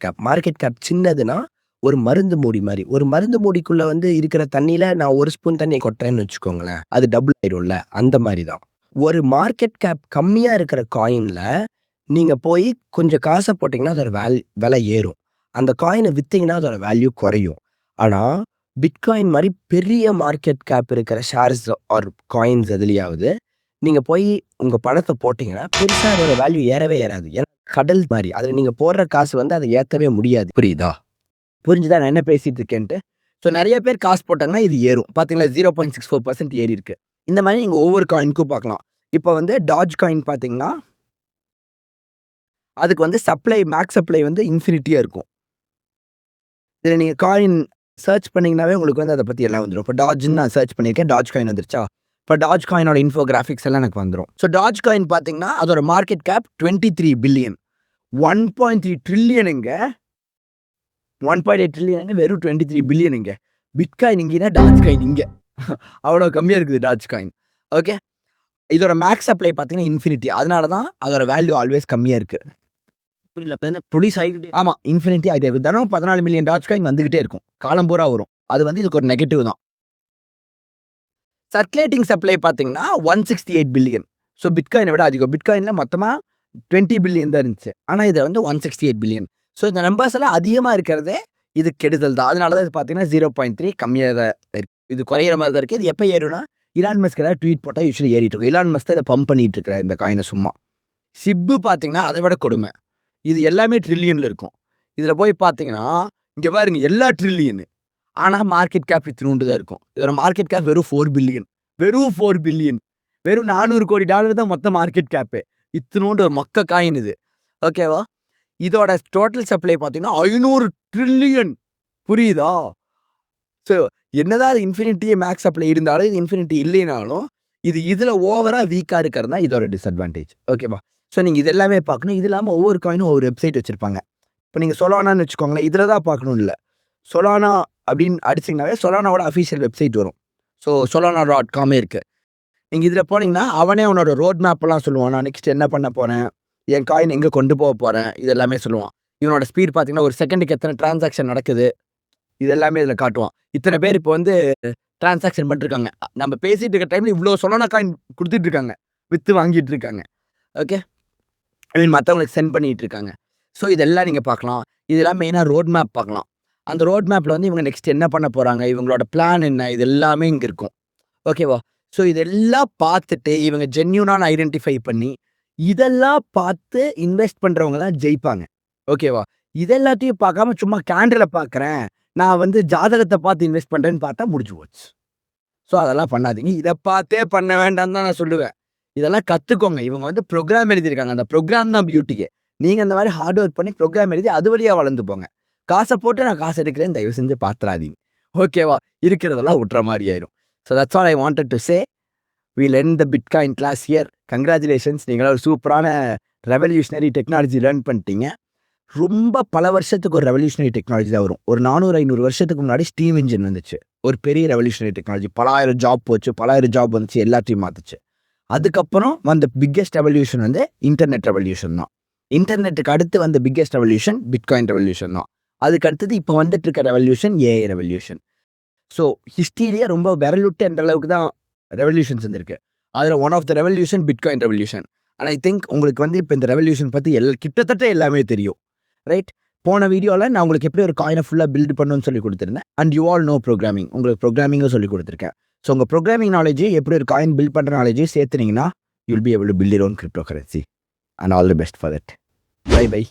கேப் சின்னதுன்னா ஒரு மருந்து மூடி மாதிரி, ஒரு மருந்து மூடிக்குள்ளே வந்து இருக்கிற தண்ணியில் நான் ஒரு ஸ்பூன் தண்ணியை கொட்டுறேன்னு வச்சுக்கோங்களேன், அது டபுள் ஆயிடும்ல. அந்த மாதிரி தான் ஒரு மார்க்கெட் கேப் கம்மியாக இருக்கிற காயினில் நீங்கள் போய் கொஞ்சம் காசை போட்டிங்கன்னா அதோட விலை ஏறும். அந்த காயினை விற்றீங்கன்னா அதோட வேல்யூ குறையும். ஆனால் பிட்காயின் மாதிரி பெரிய மார்க்கெட் கேப் இருக்கிற ஷேர்ஸ் ஆர் காயின்ஸ் எதுலையாவது நீங்கள் போய் உங்கள் பணத்தை போட்டிங்கன்னா பெருசாக அதோட வேல்யூ ஏறவே ஏறாது. ஏன்னா கடல் மாதிரி, அதில் நீங்கள் போடுற காசு வந்து அதை ஏற்றவே முடியாது. புரியுதா? புரிஞ்சுதான் நான் என்ன பேசிட்டு இருக்கேன்ட்டு? ஸோ நிறைய பேர் காசு போட்டாங்கன்னா இது ஏறும். பார்த்தீங்களா, 0.64% ஏறி இருக்கு. இந்த மாதிரி நீங்கள் ஒவ்வொரு காயினுக்கும் பார்க்கலாம். இப்போ வந்து டாஜ் காயின் பார்த்தீங்கன்னா அதுக்கு வந்து மேக்ஸ் சப்ளை வந்து இன்ஃபினிட்டியாக இருக்கும். இதில் நீங்கள் காயின் சர்ச் பண்ணிங்கனாவே உங்களுக்கு வந்து அதை பற்றி எல்லாம் வந்துடும். இப்போ டாஜ்ன்னு நான் சர்ச் பண்ணியிருக்கேன், டாஜ் காயின் வந்துருச்சா? இப்போ டாஜ் காயினோட இன்ஃபோகிராஃபிக்ஸ் எல்லாம் எனக்கு வந்துடும். ஸோ டாஜ் காயின் பார்த்தீங்கன்னா அதோட மார்க்கெட் கேப் 23 பில்லியன். 1.3 ட்ரில்லியனுங்க. 1.8 ட்ரில்லியன் வெறும் 23 பில்லியனுங்க. பிட்காயின் இங்கேனா டாஜ் காயின் இங்கே அவ்வளோ கம்மியாக இருக்குது டாஜ் காயின். ஓகே, இதோட மேக்ஸ் சப்ளை பார்த்தீங்கன்னா இன்ஃபினிட்டி. அதனால தான் அதோட வேல்யூ ஆல்வேஸ் கம்மியாக இருக்குது. ப்ரொடியூஸ் ஆகிட்டு. ஆமாம், இன்ஃபினிட்டி ஆகிட்டே இருக்குது. தினம் 14 மில்லியன் டாஜ் காயின் வந்துகிட்டே இருக்கும், காலம் பூரா வரும். அது வந்து இதுக்கு ஒரு நெகட்டிவ் தான். சர்க்குலேட்டிங் சப்ளை பார்த்தீங்கன்னா 168 பில்லியன். ஸோ பிட்காயினை விட அதிகம். பிட்காயினில் மொத்தமாக 20 பில்லியன் தான் இருந்துச்சு, ஆனால் இதை வந்து 168 பில்லியன். ஸோ இந்த நம்பர்ஸ் எல்லாம் அதிகமாக இருக்கிறதே இது கெடுதல் தான். அதனால தான் இது பார்த்தீங்கன்னா 0.3 கம்மியாக தான் இருக்குது. இது குறையிற மாதிரி தான் இருக்குது. இது எப்போ ஏறும்னா இலான் மஸ்க் ஏதாவது ட்வீட் போட்டால் யூஸ்வலி ஏறிட்டு இருக்கும். இலான் மஸ்க் தான் இதை பம்ப் பண்ணிட்டு இருக்கிற இந்த காயினை சும்மா. சிப்பு பார்த்தீங்கன்னா அதை விட கொடுமை. இது எல்லாமே ட்ரில்லியனில் இருக்கும். இதில் போய் பார்த்தீங்கன்னா இங்கே பாருங்க, எல்லா ட்ரில்லியனு, ஆனால் மார்க்கெட் கேப் இத்தினூண்டு தான் இருக்கும். இதோட மார்க்கெட் கேப் வெறும் 4 பில்லியன். வெறும் 4 பில்லியன், வெறும் 400 கோடி டாலர் தான் மொத்த மார்க்கெட் கேப்பு. இத்தினூண்டு ஒரு மொக்க காயின் இது. ஓகேவா? இதோட டோட்டல் சப்ளை பார்த்தீங்கன்னா 500 ட்ரில்லியன். புரியுதா? ஸோ என்னதான் அது இன்ஃபினிட்டியே மேக்ஸ் சப்ளை இருந்தாலும், இது இன்ஃபினிட்டி இல்லைனாலும் இது இதில் ஓவராக வீக்காக இருக்கிறது தான் இதோட டிஸ்அட்வான்டேஜ். ஓகேவா? ஸோ நீங்கள் இது எல்லாமே பார்க்கணும். இது இல்லாமல் ஒவ்வொரு காயினும் ஒவ்வொரு வெப்சைட் வச்சுருப்பாங்க. இப்போ நீங்கள் சொலானான்னு வச்சுக்கோங்களேன், இதில் தான் பார்க்கணும் இல்லை. சொலானா அப்படின்னு அடிச்சிங்கனாவே சொலானாவோட அஃபீஷியல் வெப்சைட் வரும். ஸோ solana.com இருக்குது. நீங்கள் இதில் போனீங்கன்னா அவனே அவனோட ரோட் மேப்பெல்லாம் சொல்லுவான். நான் நெக்ஸ்ட் என்ன பண்ண போகிறேன், என் காயின் எங்கே கொண்டு போக போகிறேன், இது எல்லாமே சொல்லுவான். இவனோட ஸ்பீட் பார்த்தீங்கன்னா ஒரு செகண்டுக்கு எத்தனை டிரான்சாக்ஷன் நடக்குது, இது எல்லாமே இதில் காட்டுவான். இத்தனை பேர் இப்போ வந்து டிரான்சாக்ஷன் பண்ணிருக்காங்க. நம்ம பேசிட்டு இருக்க டைம்ல இவ்வளோ சொலோனா காயின் கொடுத்துட்டு இருக்காங்க, வித்து வாங்கிட்டு இருக்காங்க. ஓகே, ஐ மீன் மற்றவங்களுக்கு சென்ட் பண்ணிட்டு இருக்காங்க. ஸோ இதெல்லாம் நீங்கள் பார்க்கலாம். இதெல்லாம் மெயினாக ரோட் மேப் பார்க்கலாம். அந்த ரோட் மேப்பில் வந்து இவங்க நெக்ஸ்ட் என்ன பண்ண போகிறாங்க, இவங்களோட பிளான் என்ன, இது எல்லாமே இங்கே இருக்கும். ஓகேவா? ஸோ இதெல்லாம் பார்த்துட்டு இவங்க ஜென்யூனான ஐடென்டிஃபை பண்ணி இதெல்லாம் பார்த்து இன்வெஸ்ட் பண்ணுறவங்க தான் ஜெயிப்பாங்க. ஓகேவா? இதெல்லாத்தையும் பார்க்காம சும்மா கேண்டில் பார்க்குறேன், நான் வந்து ஜாதகத்தை பார்த்து இன்வெஸ்ட் பண்ணுறேன்னு பார்த்தா முடிஞ்சு போச்சு. ஸோ அதெல்லாம் பண்ணாதீங்க. இதை பார்த்தே பண்ண வேண்டாம்னு தான் நான் சொல்லுவேன். இதெல்லாம் கற்றுக்கோங்க. இவங்க வந்து ப்ரோக்ராம் எழுதியிருக்காங்க. அந்த ப்ரோக்ராம் தான் பியூட்டிக்கு. நீங்கள் அந்த மாதிரி ஹார்ட் ஒர்க் பண்ணி ப்ரோக்ராம் எழுதி அது வழியாக வளர்ந்து போங்க. காசை போட்டு நான் காசு எடுக்கிறேன்னு தயவு செஞ்சு பார்த்துறாதீங்க. ஓகேவா? இருக்கிறதெல்லாம் விட்டுற மாதிரி ஆயிரும். So that's all I wanted to say. We'll end the Bitcoin class here. Congratulations. நீங்கள் ஒரு சூப்பரான ரெவல்யூஷனரி டெக்னாலஜி லேர்ன் பண்ணிட்டீங்க. ரொம்ப பல வருஷத்துக்கு ஒரு ரெவல்யூஷனரி டெக்னாலஜி தான் வரும். ஒரு 400-500 வருஷத்துக்கு முன்னாடி ஸ்டீம் இன்ஜின் வந்துச்சு. ஒரு பெரிய ரெவல்யூஷனரி டெக்னாலஜி. பலாயிரம் ஜாப் போச்சு, பலாயிரம் ஜாப் வந்துச்சு, எல்லாத்தையும் மாற்றுச்சு. அதுக்கப்புறம் வந்த பிக்கெஸ்ட் ரெவல்யூஷன் வந்து இன்டர்நெட் ரெவல்யூஷன் தான். இன்டர்நெட்டுக்கு அடுத்து வந்த பிக்கெஸ்ட் ரெவல்யூஷன் பிட்காயின் ரெவல்யூஷன் தான். அதுக்கு அடுத்தது இப்போ வந்துட்டு இருக்க ரெவல்யூஷன் ஏஐ ரெவல்யூஷன். ஸோ ஹிஸ்டரியே ரொம்ப விரலுட்டு என்ற அளவுக்கு தான் ரெவல்யூஷன்ஸ் வந்துருக்கு. அதில் one of the revolution bitcoin revolution. And I think உங்களுக்கு வந்து இப்போ இந்த ரெவல்யூஷன் பற்றி கிட்டத்தட்ட எல்லாமே தெரியும், ரைட்? போன வீடியோவில் நான் உங்களுக்கு எப்படி ஒரு காயினை ஃபுல்லாக பில்ட் பண்ணணும்னு சொல்லி கொடுத்துருந்தேன். And you all know programming. உங்களுக்கு ப்ரோக்ராமிங்கும் சொல்லி கொடுத்துருக்கேன். ஸோ உங்கள் ப்ரோக்ராமிங் நாலேஜ் எப்படி ஒரு காயின் பில்ட் பண்ணுற நாலேஜே சேர்த்துனீங்கன்னா you'll be able to build your own crypto currency. And all the best for that. Bye by.